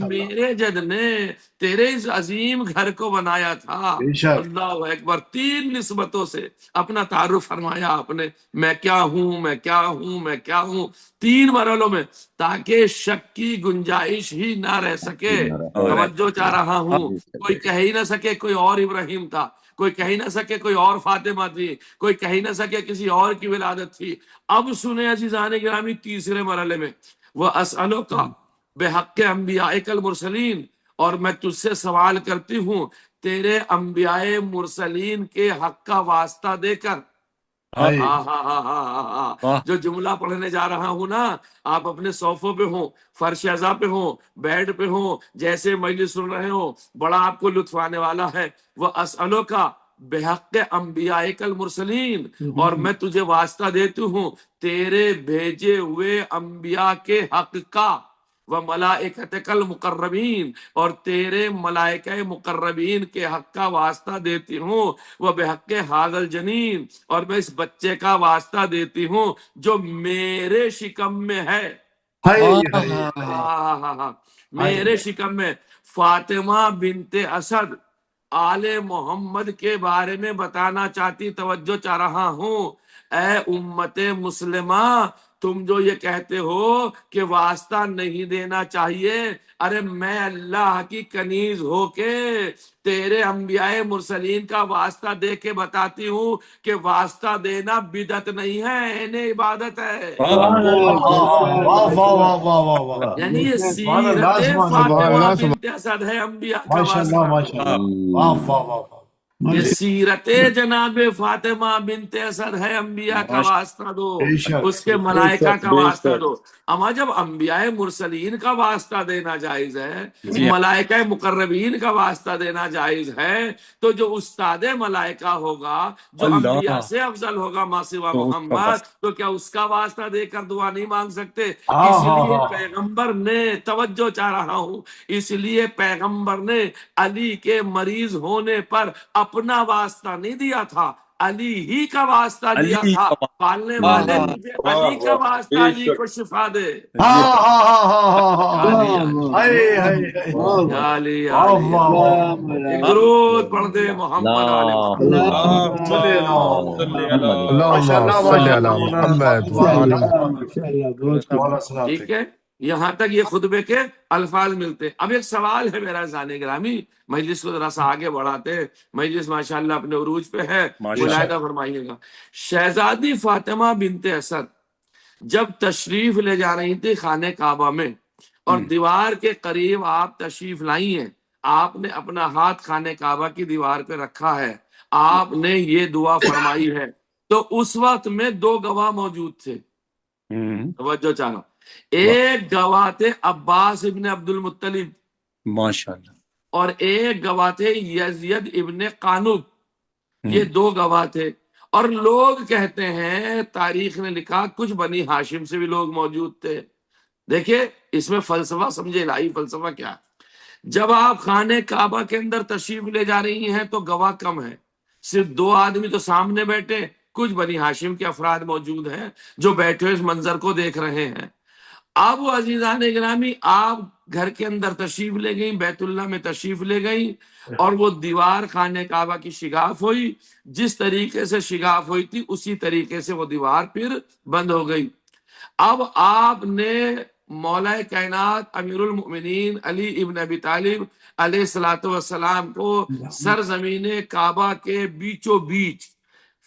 میرے جد نے تیرے اس عظیم گھر کو بنایا تھا۔ اللہ اکبر، تین نسبتوں سے اپنا تعارف فرمایا آپ نے، میں کیا ہوں، میں کیا ہوں، میں کیا ہوں، تین مرحلوں میں، تاکہ شک کی گنجائش ہی نہ رہ سکے۔ توجہ چاہ رہا ہوں، کوئی کہہ ہی نہ سکے کوئی اور ابراہیم تھا، کوئی کہہ ہی نہ سکے کوئی اور فاطمہ تھی، کوئی کہہ ہی نہ سکے کسی اور کی ولادت تھی۔ اب سنیں عزیزان گرامی تیسرے مرحلے میں، وہ اسألک بحق انبیاء المرسلین، اور میں تجھ سے سوال کرتی ہوں تیرے انبیاء مرسلین کے حق کا واسطہ دے کر۔ جو جملہ پڑھنے جا رہا ہوں نا، آپ اپنے صوفوں پہ ہوں، فرش عزا پہ ہوں، بیڈ پہ ہوں، جیسے مجلس سن رہے ہوں، بڑا آپ کو لطف آنے والا ہے۔ وہ اسألک بحق انبیاء المرسلین، اور میں تجھے واسطہ دیتی ہوں تیرے بھیجے ہوئے انبیاء کے حق کا، وہ ملائکتک المقربین، اور تیرے ملائکہ مقربین کے حق کا واسطہ دیتی ہوں، وہ بحق ھذا الجنین، اور میں اس بچے کا واسطہ دیتی ہوں جو میرے شکم میں ہے۔ میرے شکم میں فاطمہ بنت اسد آل محمد کے بارے میں بتانا چاہتی، توجہ چاہ رہا ہوں، اے امت مسلمہ، تم جو یہ کہتے ہو کہ واسطہ نہیں دینا چاہیے، ارے میں اللہ کی کنیز ہو کے تیرے انبیاء مرسلین کا واسطہ دے کے بتاتی ہوں کہ واسطہ دینا بدعت نہیں ہے، عین عبادت ہے۔ یعنی یہ سیرت فاطمہ بنت اسد ہے انبیاء کا واسطہ، یہ سیرت جناب فاطمہ بنت اسد ہے انبیاء کا واسطہ دو، اس کے ملائکہ کا واسطہ دو۔ اما جب انبیاء مرسلین کا واسطہ دینا جائز ہے، ملائکہ مقربین کا واسطہ دینا جائز ہے، تو جو استاد ملائکہ ہوگا، جو انبیاء سے افضل ہوگا ما سوا محمد، تو کیا اس کا واسطہ دے کر دعا نہیں مانگ سکتے؟ اس لیے پیغمبر نے، توجہ چاہ رہا ہوں، اس لیے پیغمبر نے علی کے مریض ہونے پر اپنا واسطہ نہیں دیا تھا، علی ہی کا واسطہ دیا تھا، پالنے والے علی کا واسطہ علی کو شفا دے۔ درود پڑھ دے محمد علی محمد۔ ٹھیک ہے، یہاں تک یہ خطبے کے الفاظ ملتے۔ اب ایک سوال ہے میرا ذہن گرامی، مجلس کو ذرا سا آگے بڑھاتے ہیں، مجلس ماشاءاللہ اپنے عروج پہ ہے، ملاحظہ فرمائیے گا۔ شہزادی فاطمہ بنت اسد جب تشریف لے جا رہی تھی خانہ کعبہ میں، اور دیوار کے قریب آپ تشریف لائی ہیں، آپ نے اپنا ہاتھ خانہ کعبہ کی دیوار پہ رکھا ہے، آپ نے یہ دعا فرمائی ہے، تو اس وقت میں 2 گواہ موجود تھے، توجہ چاہنا، ایک گواہ تھے عباس ابن عبد المطلب، ماشاءاللہ، اور ایک گواہ تھے یزید ابن قانب، یہ 2 گواہ تھے۔ اور لوگ کہتے ہیں، تاریخ نے لکھا کچھ بنی ہاشم سے بھی لوگ موجود تھے۔ دیکھیں اس میں فلسفہ سمجھے، الہی فلسفہ کیا ہے۔ جب آپ خانہ کعبہ کے اندر تشریف لے جا رہی ہیں تو گواہ کم ہے، صرف 2 آدمی تو سامنے بیٹھے، کچھ بنی ہاشم کے افراد موجود ہیں جو بیٹھے اس منظر کو دیکھ رہے ہیں۔ اب وہ عزیزان گرامی، آپ گھر کے اندر تشریف لے گئیں، بیت اللہ میں تشریف لے گئیں، اور وہ دیوار خانہ کعبہ کی شگاف ہوئی، جس طریقے سے شگاف ہوئی تھی اسی طریقے سے وہ دیوار پھر بند ہو گئی۔ اب آپ نے مولا کائنات امیر المؤمنین علی ابن ابی طالب علیہ الصلوۃ والسلام کو سرزمین کعبہ کے بیچوں بیچ،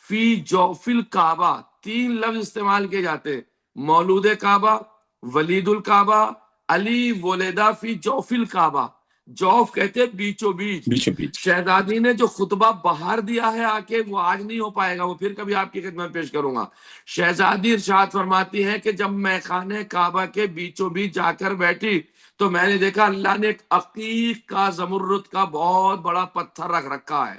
فی جوف الکعبہ، 3 لفظ استعمال کیے جاتے، مولود کعبہ، ولید الکعبہ، علی ولدہ فی جوف الکعبہ، جوف کہتے بیچوں بیچ۔ شہزادی نے جو خطبہ باہر دیا ہے آ کے، وہ آج نہیں ہو پائے گا، وہ پھر کبھی آپ کی خدمت پیش کروں گا۔ شہزادی ارشاد فرماتی ہے کہ جب میں خانہ کعبہ کے بیچوں بیچ جا کر بیٹھی تو میں نے دیکھا اللہ نے ایک عقیق کا زمرد کا بہت بڑا پتھر رکھ رکھا ہے،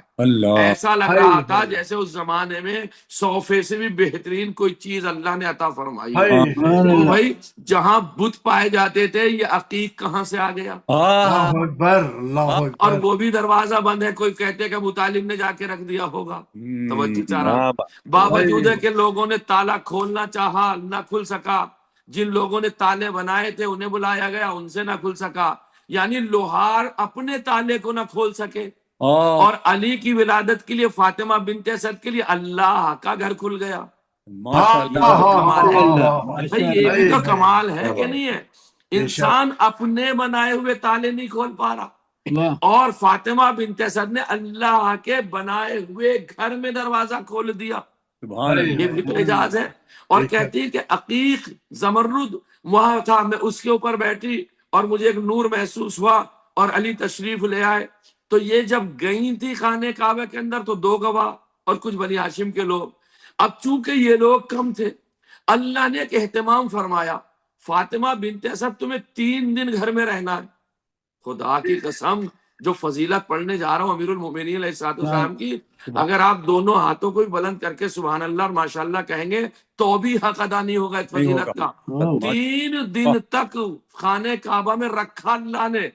ایسا لگ رہا تھا جیسے اس زمانے میں صوفے سے بھی بہترین کوئی چیز اللہ نے عطا فرمائی ہے۔ تو بھائی جہاں بت پائے جاتے تھے، یہ عقیق کہاں سے آ گیا؟ اللہ اکبر، اللہ اور اکبر۔ وہ بھی دروازہ بند ہے، کوئی کہتے کہ ابو طالب نے جا کے رکھ دیا ہوگا۔ توجہ چاہ رہا، باوجود ہے کہ لوگوں نے تالا کھولنا چاہا، نہ کھل سکا، جن لوگوں نے تالے بنائے تھے انہیں بلایا گیا، ان سے نہ کھل سکا، یعنی لوہار اپنے تالے کو نہ کھول سکے۔ اور علی کی ولادت کے لیے، فاطمہ بنت اسد کے لیے اللہ کا گھر کھل گیا۔ یہ بھی تو کمال ہے بھائی، یہ بھی تو کمال ہے کہ نہیں ہے؟ انسان اپنے بنائے ہوئے تالے نہیں کھول پا رہا، اور فاطمہ بنت اسد نے اللہ کے بنائے ہوئے گھر میں دروازہ کھول دیا۔ یہ بھی تو اعجاز ہے۔ اور کہتی ہے کہ عقیق زمرد وہاں تھا، میں اس کے اوپر بیٹھی اور مجھے ایک نور محسوس ہوا، اور علی تشریف لے آئے۔ تو یہ جب گئی تھی خانہ کعبہ کے اندر تو 2 گواہ اور کچھ بنی ہاشم کے لوگ۔ اب چونکہ یہ لوگ کم تھے، اللہ نے ایک اہتمام فرمایا، فاطمہ بنت اسد تمہیں 3 دن گھر میں رہنا ہے۔ خدا کی قسم، جو فضیلت پڑھنے جا رہا ہوں امیر المومنین علیہ الصلوۃ والسلام کی، اگر آپ دونوں ہاتھوں کو بلند کر کے سبحان اللہ اور ماشاءاللہ کہیں گے تو بھی حق ادا نہیں ہوگا اس فضیلت کا۔ 3 دن تک خانہ کعبہ میں رکھا اللہ نے۔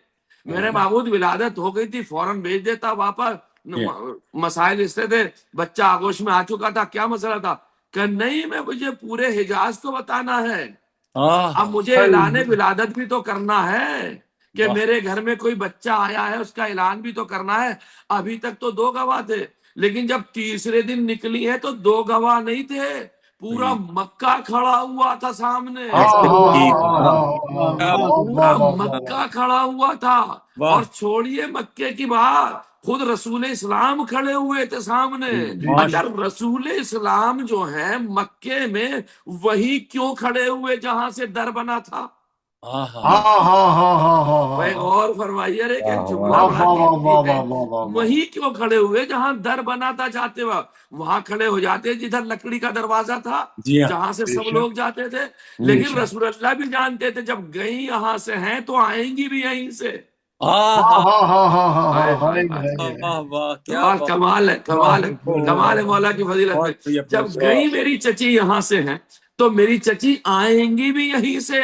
میرے معبود ولادت ہو گئی تھی، فوراً بھیج دیتا واپس، مسائل اس سے تھے، بچہ آگوش میں آ چکا تھا، کیا مسئلہ تھا کہ نہیں، میں مجھے پورے حجاز کو بتانا ہے، اب مجھے اعلان ولادت بھی تو کرنا ہے کہ میرے گھر میں کوئی بچہ آیا ہے، اس کا اعلان بھی تو کرنا ہے۔ ابھی تک تو 2 گواہ تھے، لیکن جب تیسرے دن نکلی ہے تو 2 گواہ نہیں تھے، پورا مکہ کھڑا ہوا تھا سامنے، پورا مکہ کھڑا ہوا تھا۔ اور چھوڑیے مکے کی بات، خود رسول اسلام کھڑے ہوئے تھے سامنے۔ اچھا، رسول اسلام جو ہیں مکے میں، وہی کیوں کھڑے ہوئے جہاں سے در بنا تھا؟ اور فرمائیے رے کہ جملہ وہی کیوں کھڑے ہوئے جہاں در بنا تھا؟ جاتے وقت وہاں کھڑے ہو جاتے جدھر لکڑی کا دروازہ تھا، جہاں سے سب لوگ جاتے تھے۔ لیکن رسول اللہ بھی جانتے تھے جب گئی یہاں سے ہیں تو آئیں گی بھی یہیں سے۔ کمال ہے، کمال ہے، کمال ہے مولا کی فضیلت میں۔ جب گئی میری چچی یہاں سے ہیں تو میری چچی آئیں گی بھی یہیں سے۔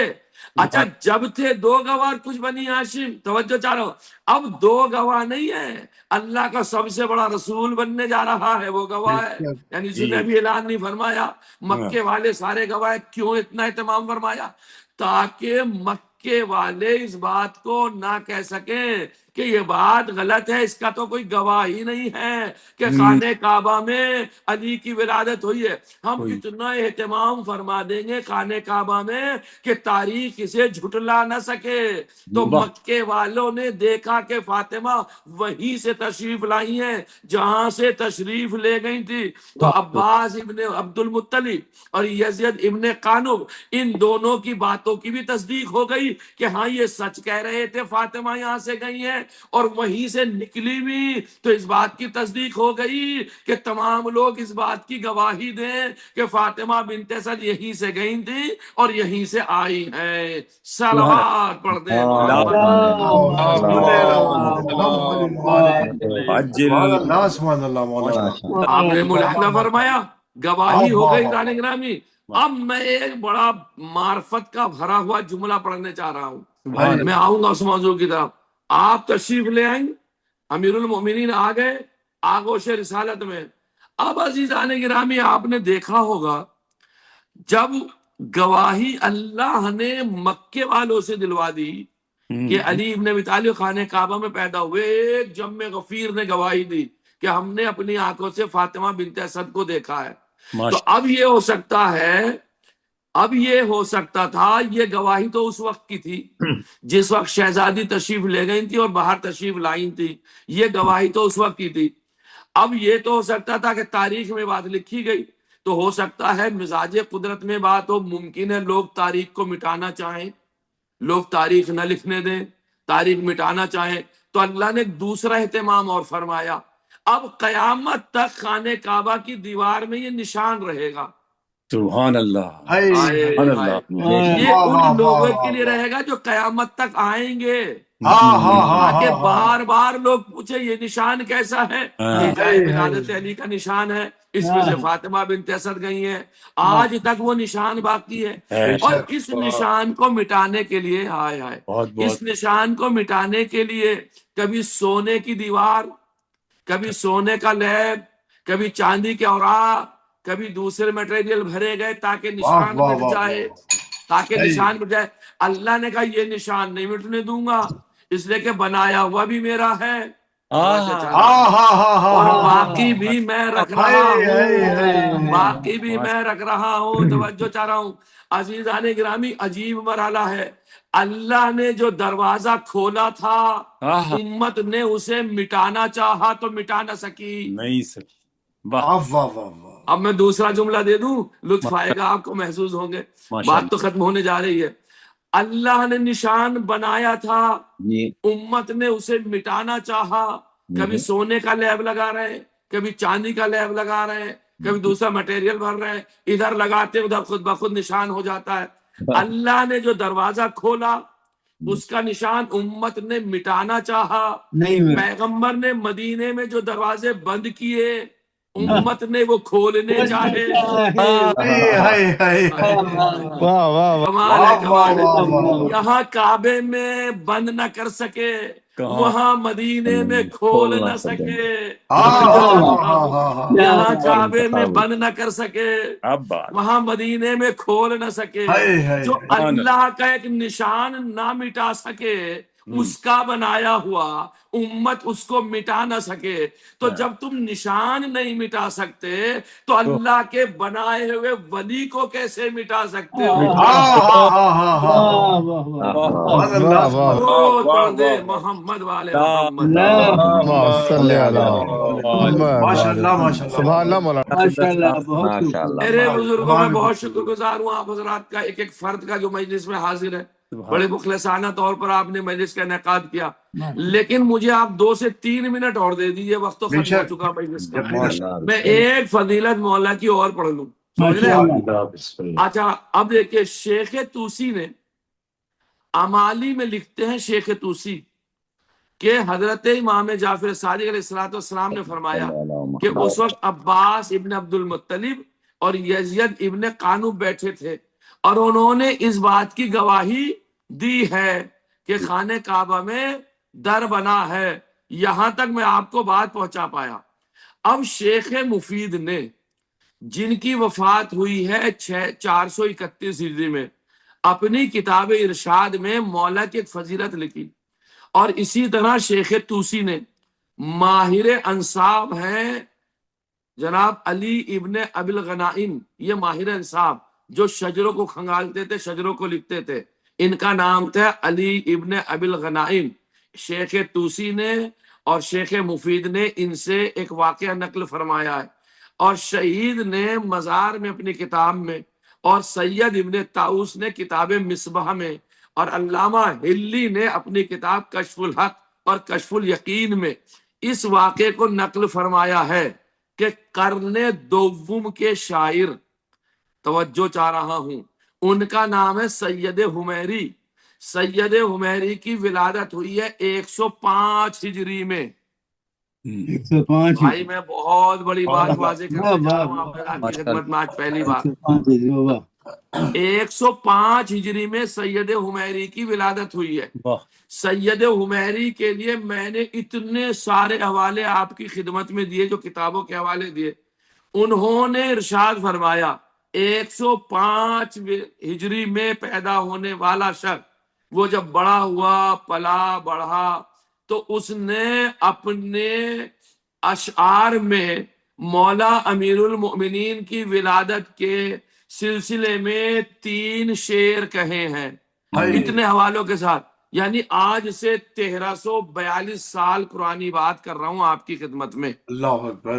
اچھا، جب تھے 2 گواہ کچھ بنی ہاشم، توجہ چاہ رہا ہوں، اب 2 گواہ نہیں ہے، اللہ کا سب سے بڑا رسول بننے جا رہا ہے، وہ گواہ ہے۔ یعنی جس نے بھی اعلان نہیں فرمایا، مکے والے سارے گواہ۔ کیوں اتنا اہتمام فرمایا؟ تاکہ مکے والے اس بات کو نہ کہہ سکیں کہ یہ بات غلط ہے، اس کا تو کوئی گواہ ہی نہیں ہے کہ خانہ کعبہ میں علی کی ولادت ہوئی ہے۔ ہم اتنا اہتمام فرما دیں گے خانہ کعبہ میں کہ تاریخ اسے جھٹلا نہ سکے۔ تو مکے والوں نے دیکھا کہ فاطمہ وہیں سے تشریف لائی ہیں جہاں سے تشریف لے گئی تھی، تو عباس ابن عبد المطلب اور یزید ابن قانب، ان دونوں کی باتوں کی بھی تصدیق ہو گئی کہ ہاں یہ سچ کہہ رہے تھے، فاطمہ یہاں سے گئی ہیں۔ اور وہیں سے نکلی بھی تو اس بات کی تصدیق ہو گئی کہ تمام لوگ اس بات کی گواہی دیں کہ فاطمہ بنت اسد یہیں سے گئی تھی اور یہیں سے آئی ہیں. صلوات پڑھ دیں محمد سبحان اللہ مولانا. آپ نے ملاحظہ فرمایا گواہی ہو گئی. ران گرامی اب میں ایک بڑا معرفت کا بھرا ہوا جملہ پڑھنے چاہ رہا ہوں. میں آؤں گا اس موضوع کی طرف. آپ تشریف لے آئیں, امیر المومنین آ گئے آغوش رسالت میں. اب عزیزان گرامی آپ نے دیکھا ہوگا جب گواہی اللہ نے مکے والوں سے دلوا دی کہ علی ابن ابی طالب خانہ کعبہ میں پیدا ہوئے, ایک جم غفیر نے گواہی دی کہ ہم نے اپنی آنکھوں سے فاطمہ بنت اسد کو دیکھا ہے. تو اب یہ ہو سکتا ہے, اب یہ ہو سکتا تھا, یہ گواہی تو اس وقت کی تھی جس وقت شہزادی تشریف لے گئی تھی اور باہر تشریف لائی تھی, یہ گواہی تو اس وقت کی تھی. اب یہ تو ہو سکتا تھا کہ تاریخ میں بات لکھی گئی, تو ہو سکتا ہے مزاج قدرت میں بات ہو, ممکن ہے لوگ تاریخ کو مٹانا چاہیں, لوگ تاریخ نہ لکھنے دیں, تاریخ مٹانا چاہیں, تو اللہ نے دوسرا اہتمام اور فرمایا. اب قیامت تک خانہ کعبہ کی دیوار میں یہ نشان رہے گا. سبحان اللہ, سبحان اللہ. یہ ان لوگوں کے لیے رہے گا جو قیامت تک آئیں گے, تاکہ بار بار لوگ پوچھے یہ نشان کیسا ہے. یہ جائے ولادت علی کا نشان ہے, اس میں سے فاطمہ بنت اسد گئی ہیں, آج تک وہ نشان باقی ہے. اور اس نشان کو مٹانے کے لیے اس نشان کو مٹانے کے لیے کبھی سونے کی دیوار, کبھی سونے کا لیب, کبھی چاندی کے اوراق, کبھی دوسرے میٹیریل بھرے گئے تاکہ نشان مٹ جائے, تاکہ نشان مٹ جائے. اللہ نے کہا یہ نشان نہیں مٹنے دوں گا, اس لیے کہ بنایا ہوا بھی میرا ہے اور باقی بھی میں رکھ رہا ہوں, باقی بھی میں رکھ رہا ہوں. توجہ چاہ رہا ہوں عزیزان گرامی, عجیب مرحلہ ہے. اللہ نے جو دروازہ کھولا تھا امت نے اسے مٹانا چاہا تو مٹا نہ سکی, نہیں سکی. اب میں دوسرا جملہ دے دوں, لطف آئے گا آپ کو, محسوس ہوں گے. بات تو ختم ہونے جا رہی ہے. اللہ نے نشان بنایا تھا, امت نے اسے مٹانا چاہا. کبھی سونے کا لیب لگا رہے ہیں, کبھی چاندی کا لیب لگا رہے ہیں, کبھی دوسرا مٹیریل بھر رہے ہیں, ادھر لگاتے ادھر خود بخود نشان ہو جاتا ہے. اللہ نے جو دروازہ کھولا اس کا نشان امت نے مٹانا چاہا. پیغمبر نے مدینے میں جو دروازے بند کیے امت نے وہ کھولنے چاہے. یہاں کعبے میں بند نہ کر سکے, وہاں مدینے میں کھول نہ سکے. یہاں کعبے میں بند نہ کر سکے, وہاں مدینے میں کھول نہ سکے. جو اللہ کا ایک نشان نہ مٹا سکے, اس کا بنایا ہوا امت اس کو مٹا نہ سکے. تو جب تم نشان نہیں مٹا سکتے تو اللہ کے بنائے ہوئے ولی کو کیسے مٹا سکتے ہو؟ محمد والے میرے بزرگوں میں بہت شکر گزار ہوں آپ حضرات کا, ایک ایک فرد کا جو مجلس میں حاضر ہے. بڑے مخلصانہ طور پر آپ نے مجلس کا انعقاد کیا, لیکن مجھے آپ 2 سے 3 منٹ اور دے دیجیے, وقت تو ختم ہو چکا مجلس کا. میں ایک فضیلت مولا کی اور پڑھ لوں. اچھا اب دیکھیے, شیخ توسی نے امالی میں لکھتے ہیں, شیخ توسی کہ حضرت امام جعفر صادق علیہ السلام نے فرمایا کہ اس وقت عباس ابن عبد المطلب اور یزید ابن قانب بیٹھے تھے اور انہوں نے اس بات کی گواہی دی ہے کہ خانہ کعبہ میں در بنا ہے. یہاں تک میں آپ کو بات پہنچا پایا. اب شیخ مفید نے, جن کی وفات ہوئی ہے 431 ہجری میں, اپنی کتاب ارشاد میں مولا کی ایک فضیلت لکھی. اور اسی طرح شیخ توسی نے, ماہر انصاب ہیں جناب علی ابن ابی الغنائم, یہ ماہر انصاب جو شجروں کو کھنگالتے تھے, شجروں کو لکھتے تھے, ان کا نام تھا علی ابن ابی الغنائم. شیخ توسی نے اور شیخ مفید نے ان سے ایک واقعہ نقل فرمایا ہے. اور شہید نے مزار میں اپنی کتاب میں, اور سید ابن طاؤس نے کتاب مصباح میں, اور علامہ ہلی نے اپنی کتاب کشف الحق اور کشف الیقین میں اس واقعے کو نقل فرمایا ہے کہ قرن دوم کے شاعر، توجہ چاہ رہا ہوں، ان کا نام ہے سید حمیری۔ سید حمیری کی ولادت ہوئی ہے 105 ہجری میں۔ 105 بھائی میں بہت بڑی بات واضح کرنے جا رہا ہوں آپ کی خدمت میں آج پہلی بار۔ 105 ہجری میں سید حمیری کی ولادت ہوئی ہے۔ سید حمیری کے لیے میں نے اتنے سارے حوالے آپ کی خدمت میں دیے، جو کتابوں کے حوالے دیے۔ انہوں نے ارشاد فرمایا 105 ہجری میں پیدا ہونے والا شخص وہ جب بڑا ہوا، پلا بڑھا، تو اس نے اپنے اشعار میں مولا امیر المؤمنین کی ولادت کے سلسلے میں 3 شعر کہے ہیں اتنے حوالوں کے ساتھ۔ یعنی آج سے 1342 سال پرانی بات کر رہا ہوں آپ کی خدمت میں۔ اللہ اکبر،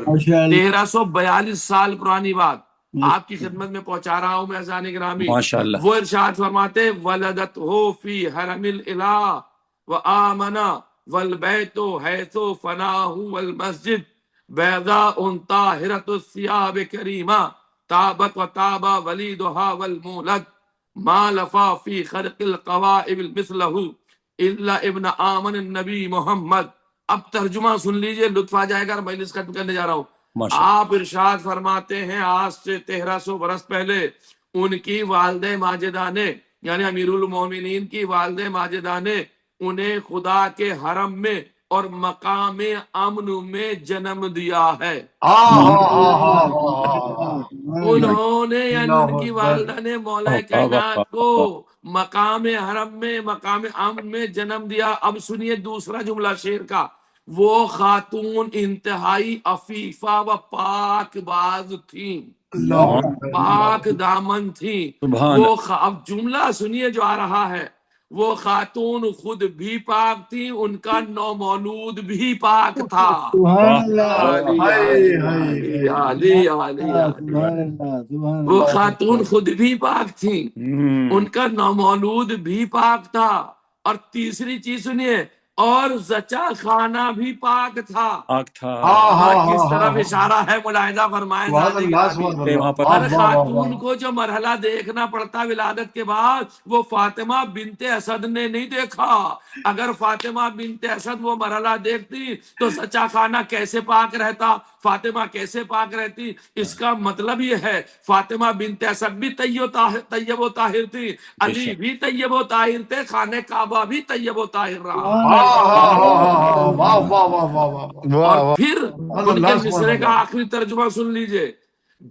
1342 سال پرانی بات آپ کی خدمت میں پہنچا رہا ہوں میں اذان گرامی۔ وہ ارشاد فرماتے ولدت ہو فی حرم الالہ وآمنا والبیت حیث فناہ والمسجد بیضاء طاہرۃ الثیاب کریمہ تابت و تابا ولیدہا والمولد ما لفا فی خرق القوائب مثلہ الا ابن آمن النبی محمد۔ اب ترجمہ سن لیجئے، لطف آ جائے گا، مجلس ختم کرنے جا رہا ہوں۔ آپ ارشاد فرماتے ہیں آج سے 1300 برس پہلے ان کی والدہ ماجدہ نے، یعنی امیر المومنین کی والدہ ماجدہ نے انہیں خدا کے حرم میں اور مقام امن میں جنم دیا ہے۔ انہوں نے یعنی ان کی والدہ نے مولا کائنات کو مقام حرم میں، مقام امن میں جنم دیا۔ اب سنیے دوسرا جملہ شعر کا، وہ خاتون انتہائی عفیفہ و پاک باز تھیں، پاک دامن تھیں۔ وہ اب جملہ سنیے جو آ رہا ہے، وہ خاتون خود بھی پاک تھی، ان کا نومولود بھی پاک تھا۔ وہ خاتون خود بھی پاک تھی، ان کا نومولود بھی پاک تھا۔ اور تیسری چیز سنیے، اور زچا خانہ بھی پاک تھا۔ کس طرف اشارہ ہے ملاحظہ فرمائیں۔ ہر خاتون کو جو مرحلہ دیکھنا پڑتا ولادت کے بعد، وہ فاطمہ بنت اسد نے نہیں دیکھا۔ اگر فاطمہ بنت اسد وہ مرحلہ دیکھتی تو زچا خانہ کیسے پاک رہتا، فاطمہ کیسے پاک رہتی؟ اس کا مطلب یہ ہے فاطمہ بنت اسد بھی طیب و طاہر تھی، علی بھی طیب و طاہر تھے، خانہ کعبہ بھی طیب و طاہر رہا۔ اور پھر ان کے مصرے کا آخری ترجمہ سن لیجئے،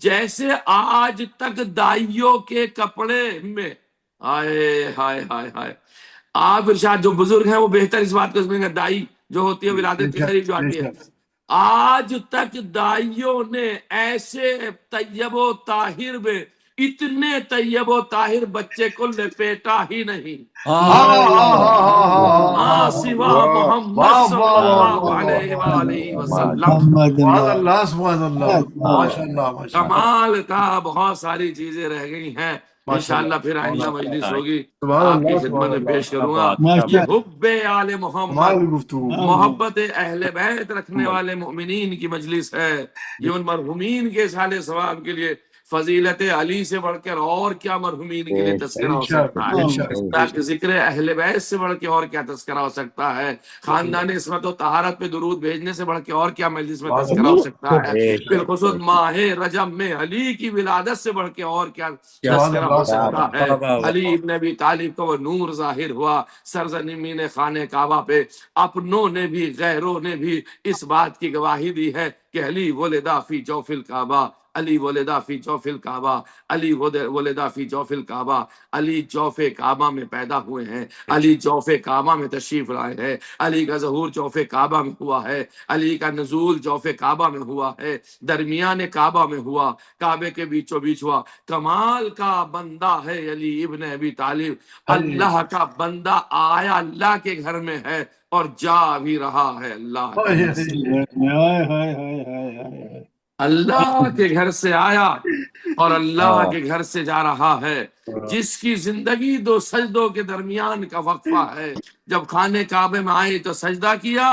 جیسے آج تک دائیوں کے کپڑے میں، ہائے ہائے ہائے ہائے، آپ ارشاد جو بزرگ ہیں وہ بہتر اس بات کو سمجھیں گے، دائی جو ہوتی ہے ولادت کی شریف جو آتی ہے، آج تک دائیوں نے ایسے طیب و طاہر میں اتنے طیب و طاہر بچے کو لپیٹا ہی نہیں سوا محمد صلی اللہ علیہ وآلہ وسلم۔ کمال کا بہت ساری چیزیں رہ گئی ہیں، انشاءاللہ پھر آئندہ مجلس ہوگی آپ کی خدمت میں پیش کروں گا۔ یہ حب آل محمد، محبت اہل بیت رکھنے والے مؤمنین کی مجلس ہے۔ یہ ان مرحومین کے سال ثواب کے لیے فضیلت علی سے بڑھ کر اور کیا مرحومین کے لیے تذکرہ ہو سکتا ہے، تاکہ ذکر اہل بیت سے بڑھ کے اور کیا تذکرہ ہو سکتا ہے، خاندان عصمت و طہارت پہ درود بھیجنے سے بڑھ کے اور کیا مجلس میں تذکرہ ہو سکتا ہے، بالخصوص ماہ رجب میں علی کی ولادت سے بڑھ کے اور کیا تذکرہ ہو سکتا ہے۔ علی ابن ابی طالب کو وہ نور ظاہر ہوا سرزمین خانہ کعبہ پہ، اپنوں نے بھی غیروں نے بھی اس بات کی گواہی دی ہے کہ علی ولدا فی جوف الکعبہ، علی ولدا فی جوف الکعبہ، علی ولدا فی جوف الکعبہ، علی جوف کعبہ میں پیدا ہوئے ہیں، علی جوف کعبہ میں تشریف لائے ہیں، علی کا ظہور جوف کعبہ میں ہوا ہے، علی کا نزول جوف کعبہ میں ہوا ہے، درمیان کعبہ میں ہوا، کعبے کے بیچوں بیچ ہوا۔ کمال کا بندہ ہے علی ابن ابی طالب، اللہ کا بندہ آیا اللہ کے گھر میں ہے اور جا بھی رہا ہے اللہ کے۔ اللہ کے گھر سے آیا اور اللہ کے گھر سے جا رہا ہے، جس کی زندگی دو سجدوں کے درمیان کا وقفہ ہے۔ جب خانہ کعبے میں آئے تو سجدہ کیا،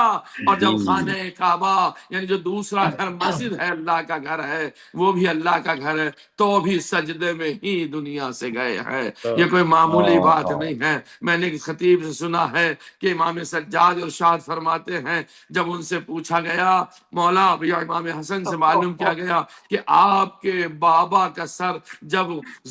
اور جب خانہ کعبہ یعنی جو دوسرا گھر مسجد ہے اللہ کا گھر ہے، وہ بھی اللہ کا گھر ہے، تو بھی سجدے میں ہی دنیا سے گئے ہیں۔ یہ کوئی معمولی بات نہیں ہے۔ میں نے ایک خطیب سے سنا ہے کہ امام سجاد ارشاد فرماتے ہیں، جب ان سے پوچھا گیا مولا یا امام حسن سے معلوم کیا گیا کہ آپ کے بابا کا سر جب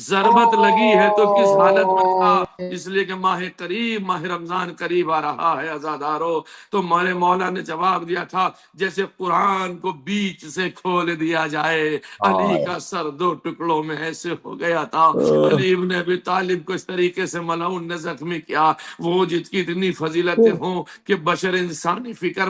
ضربت لگی ہے تو کس حالت میں تھا، اس لیے کہ ماہ قریب، ماہ رمضان قریب آ رہا ہے عزادارو، تو مولا نے جواب دیا تھا جیسے قرآن کو بیچ سے کھول دیا جائے، علی کا سر دو ٹکڑوں میں ایسے ہو گیا تھا۔ علی ابن ابی طالب کو اس طریقے سے ملعون نے زخمی کیا، وہ جت کی اتنی فضیلتیں ہوں کہ بشر انسانی فکر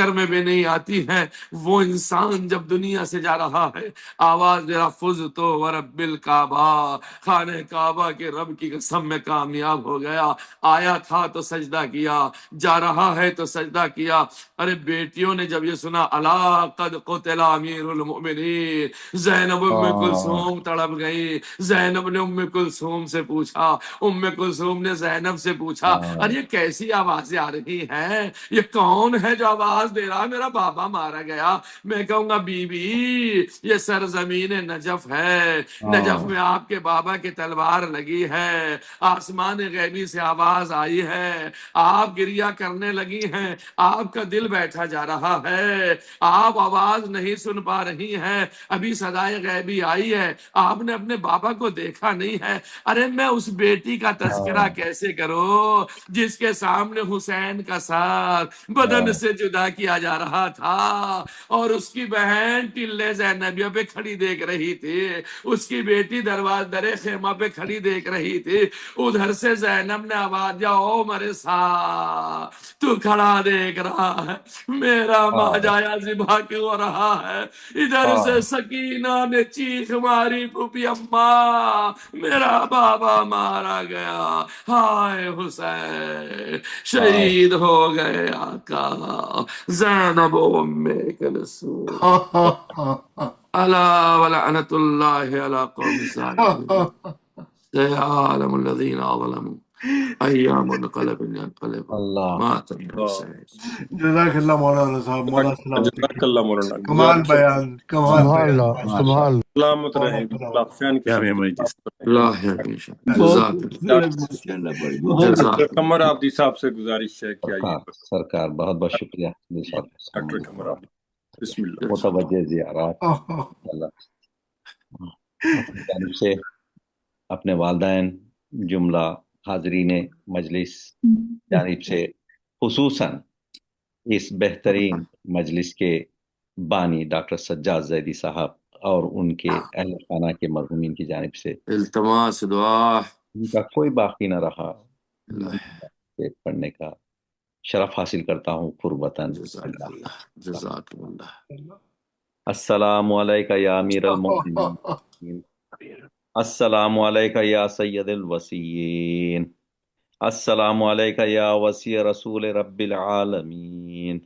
میں بھی نہیں آتی ہے۔ وہ انسان جب دنیا سے جا رہا ہے، آواز دے رہا فزتو ورب الکعبہ، خانہ کعبہ کے رب کی قسم میں کامیاب ہو گیا۔ آیا تھا تو سجدہ کیا، جا رہا ہے تو سجدہ کیا۔ ارے بیٹیوں نے جب یہ سنا الا قد قتل امیر المؤمنین، زینب ام کلثوم تڑپ گئی۔ زینب نے ام کلثوم سے پوچھا، ام کلثوم نے زینب سے پوچھا ارے یہ کیسی آوازیں آ رہی ہیں، یہ کون ہے جو آواز دے رہا؟ میرا بابا مارا گیا۔ میں کہوں گا بی بی یہ سرزمین نجف ہے، نجف میں آپ کے بابا کی تلوار لگی ہے، آسمان غیبی سے آواز آئی ہے، آپ گریا کرنے لگی ہیں، آپ کا دل بیٹھا جا رہا ہے، آپ آواز نہیں سن پا رہی ہیں، ابھی صدائے غیبی آئی ہے، آپ نے اپنے بابا کو دیکھا نہیں ہے۔ ارے میں اس بیٹی کا تذکرہ کیسے کروں جس کے سامنے حسین کا سر بدن سے جدا کیا جا رہا تھا، اور اس کی بہن ٹلے زینبیہ پہ کھڑی دیکھ رہی تھی، اس کی بیٹی در خیمہ پہ کھڑی دیکھ رہی تھی۔ ادھر سے زینب نے آواز دیا او مرے سا تو کھڑا دیکھ رہا ہے، میرا ماجایا ذبح کیوں ہو رہا ہے؟ ادھر سے سکینہ نے چیخ ماری پھوپھی اماں میرا بابا مارا گیا، ہائے حسین شہید ہو گئے آقا۔ زینب ام کلثوم الا ولعنت اللہ علی قوم الظالمین، سيعلم الذين ظلموا ایام منقلب ينقلب ما تنقلب سعید۔ جزاک اللہ مولانا صاحب، مولا سلامت جزاک اللہ مولانا، کمال جزاک بیان، کمال سبحان بیان، اللہ، سبحان اللہ۔ سلامت رہیں، اللہ فین کے اللہ ہمیشہ بہت جزاک خوبصورت ماشاءاللہ بڑی بہت جزاک قمر آبدی صاحب سے گزارش ہے کہ آئیے سرکار بہت بہت شکریہ ڈاکٹر قمر آبدی، بسم اللہ۔ متوجہ زیارات اللہ اپنی جانب سے اپنے والدین جملہ حاضرین مجلس جانب سے خصوصاً اس بہترین مجلس کے بانی ڈاکٹر سجاد زیدی صاحب اور ان کے اہل خانہ کے مرحومین کی جانب سے التماس دعا ان کا کوئی باقی نہ رہا پڑھنے کا شرف حاصل کرتا ہوں قربتاً۔ جزاک اللہ جزاک اللہ۔ السلام علیکہ یا امیر المؤمنین، السلام علیکہ یا سید الوسیین، السلام علیکہ یا وسیع رسول رب العالمین،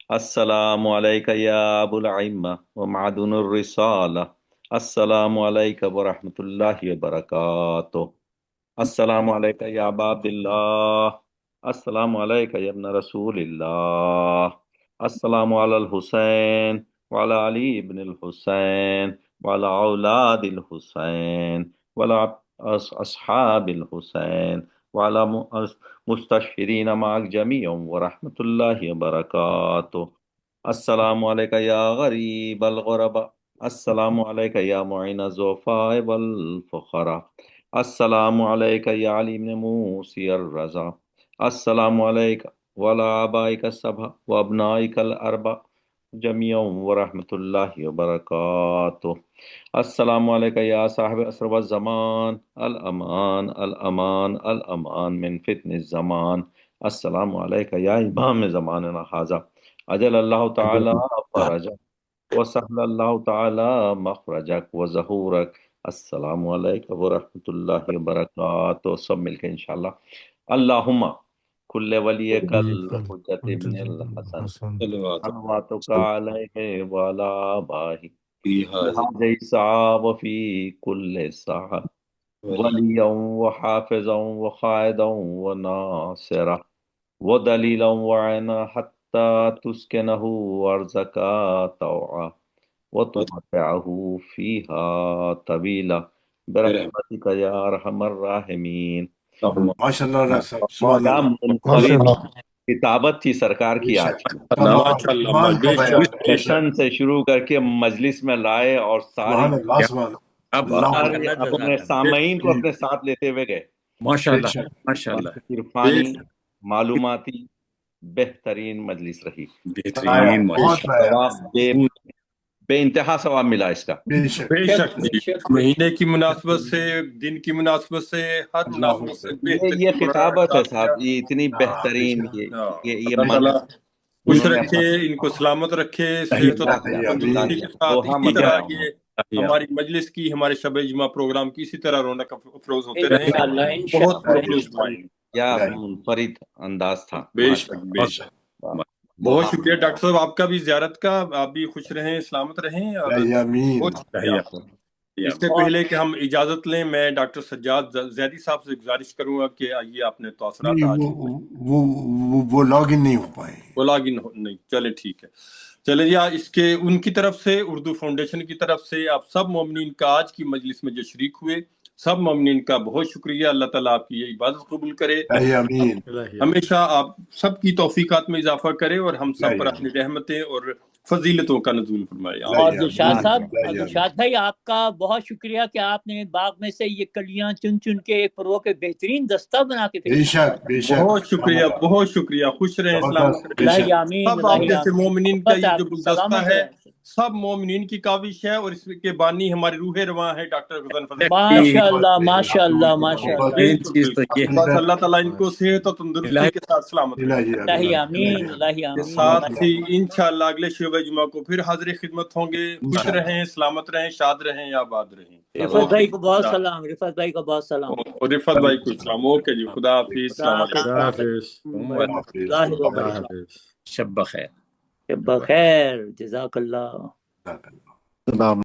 السلام علیکہ یا ابو العمہ ومعدن الرسالہ، السلام علیکہ ورحمۃ اللہ وبرکاتہ، السلام علیکہ یا ابا عبداللہ، السلام علیکہ یا ابن رسول اللہ، السلام علی الحسین وعلی علی ابن الحسین وعلی اولاد الحسین وعلی اصحاب الحسین وعلی مستشہرین معک جمیع ورحمۃ اللہ وبرکاتہ، السلام علیکہ یا غریب الغرباء، السلام علیکہ یا معین الضعفاء والفقراء، السلام علیکہ یا علی بن موسی الرضا، السلام علیکہ وعلی آبائک السبع وابنائک الاربع جمیعا ورحمۃ اللہ وبرکاتہ، السلام علیکہ یا صاحب عصر والزمان، الامان الامان الامان من فتن الزمان، السلام علیکہ یا امام زماننا ھذا، اجل اللہ تعالی فرجک وسہل اللہ تعالی مخرجک وظہورک، السلام علیکم ورحمۃ اللہ وبرکاتہ۔ سب مل کے انشاءاللہ اللہم کل ولی کل حجت ابن الحسن صلواتک علیہ وعلی آبائہ بہذہ الساعة وفی کل ساعة ولیا وحافظا وقائدا وناصرا ودلیلا وعینا حتی تسکنہ ارضک طوعا وتمتعہ فیہا طویلا برحمتک یا ارحم الراحمین۔ ماشاء اللہ ڈاکٹر صاحب، سبحان مولا اللہ، منفرد کتابت تھی سرکار کی آج کی، کمال کا بیان، بے شک، سیشن سے شروع کر کے مجلس میں لائے اور ساری سبحان اللہ، سبحان اللہ، سارے اپنے سامعین کو اپنے ساتھ لیتے ہوئے گئے۔ ماشاء بے اللہ شک، ماشاء اللہ، عرفانی معلوماتی بہترین مجلس رہی، بہترین بہت بڑا، ثواب بے انتہا ثواب ملا اس کا۔ بے شک، بے شک جی، مہینے کی مناسبت سے، دن کی مناسبت سے، ہر مناسبت سے یہ بہترین خطابت ہے صاحب، یہ اتنی بہترین، یہ اللہ تعالیٰ خوش رکھے، ان کو سلامت رکھے، صحت و تندرستی کے ساتھ اسی طرح یہ ہماری مجلس کی، ہمارے شب اجماع پروگرام کی اسی طرح رونق افروز ہوتے رہیں، بہت پرفروز کیا منفرد انداز تھا۔ بے شک بے شک، بہت شکریہ ڈاکٹر صاحب آپ کا بھی زیارت کا، آپ بھی خوش رہیں، سلامت رہیں، اور آمین۔ بہت شکریہ آپ کا۔ اس سے پہلے کہ ہم اجازت لیں، میں ڈاکٹر سجاد زیدی صاحب سے گزارش کروں گا کہ آئیے آپ نے تاثرات آج وہ لاگ ان نہیں ہو پائے، وہ لاگ ان نہیں، چلے ٹھیک ہے، چلے جی، اس کے ان کی طرف سے، اردو فاؤنڈیشن کی طرف سے آپ سب مومنین کا آج کی مجلس میں جو شریک ہوئے، سب مومنین کا بہت شکریہ۔ اللہ تعالیٰ آپ کی یہ عبادت قبول کرے، آمین، ہمیشہ آپ سب کی توفیقات میں اضافہ کرے، اور ہم سب پر اپنی رحمتیں اور فضیلتوں کا نزول فرمائے۔ اور دلشاد صاحب، دلشاد بھائی آپ کا بہت شکریہ کہ آپ نے باغ میں سے یہ کلیاں چن چن کے ایک پرو کے بہترین دستہ بنا کے بے شک، بے شک، بہت شکریہ، بہت شکریہ، خوش رہیں، سلامت رہیں۔ اللہ آمین، سب آپ جیسے مومنین کا یہ جو گلدستہ سلامت ہے، رہیں۔ سب مومنین کی کاوش ہے، اور اس کے بانی ہماری روح رواں ہے ڈاکٹر غزن فضل۔ ماشاء اللہ ماشاء اللہ ماشاء اللہ، مین چیز تو یہ ہے، بس اللہ تعالیٰ ان کو صحت اور تندرستی کے ساتھ سلامت رکھے۔ اللہ آمین، اللہ کے آمین۔ ساتھ ہی انشاءاللہ اگلے شعبہ جمعہ کو پھر حاضر خدمت ہوں گے۔ خوش رہیں، سلامت رہیں، شاد رہیں، آباد رہیں۔ رفت بھائی کو بہت سلام، رفت بھائی کو بہت سلام، اور رفت بھائی کو سلام۔ اوکے جی، خدا حافظ، السلام علیکم۔ اللہ حافظ، شب بخیر، شب بخیر، جزاک اللہ۔ السلام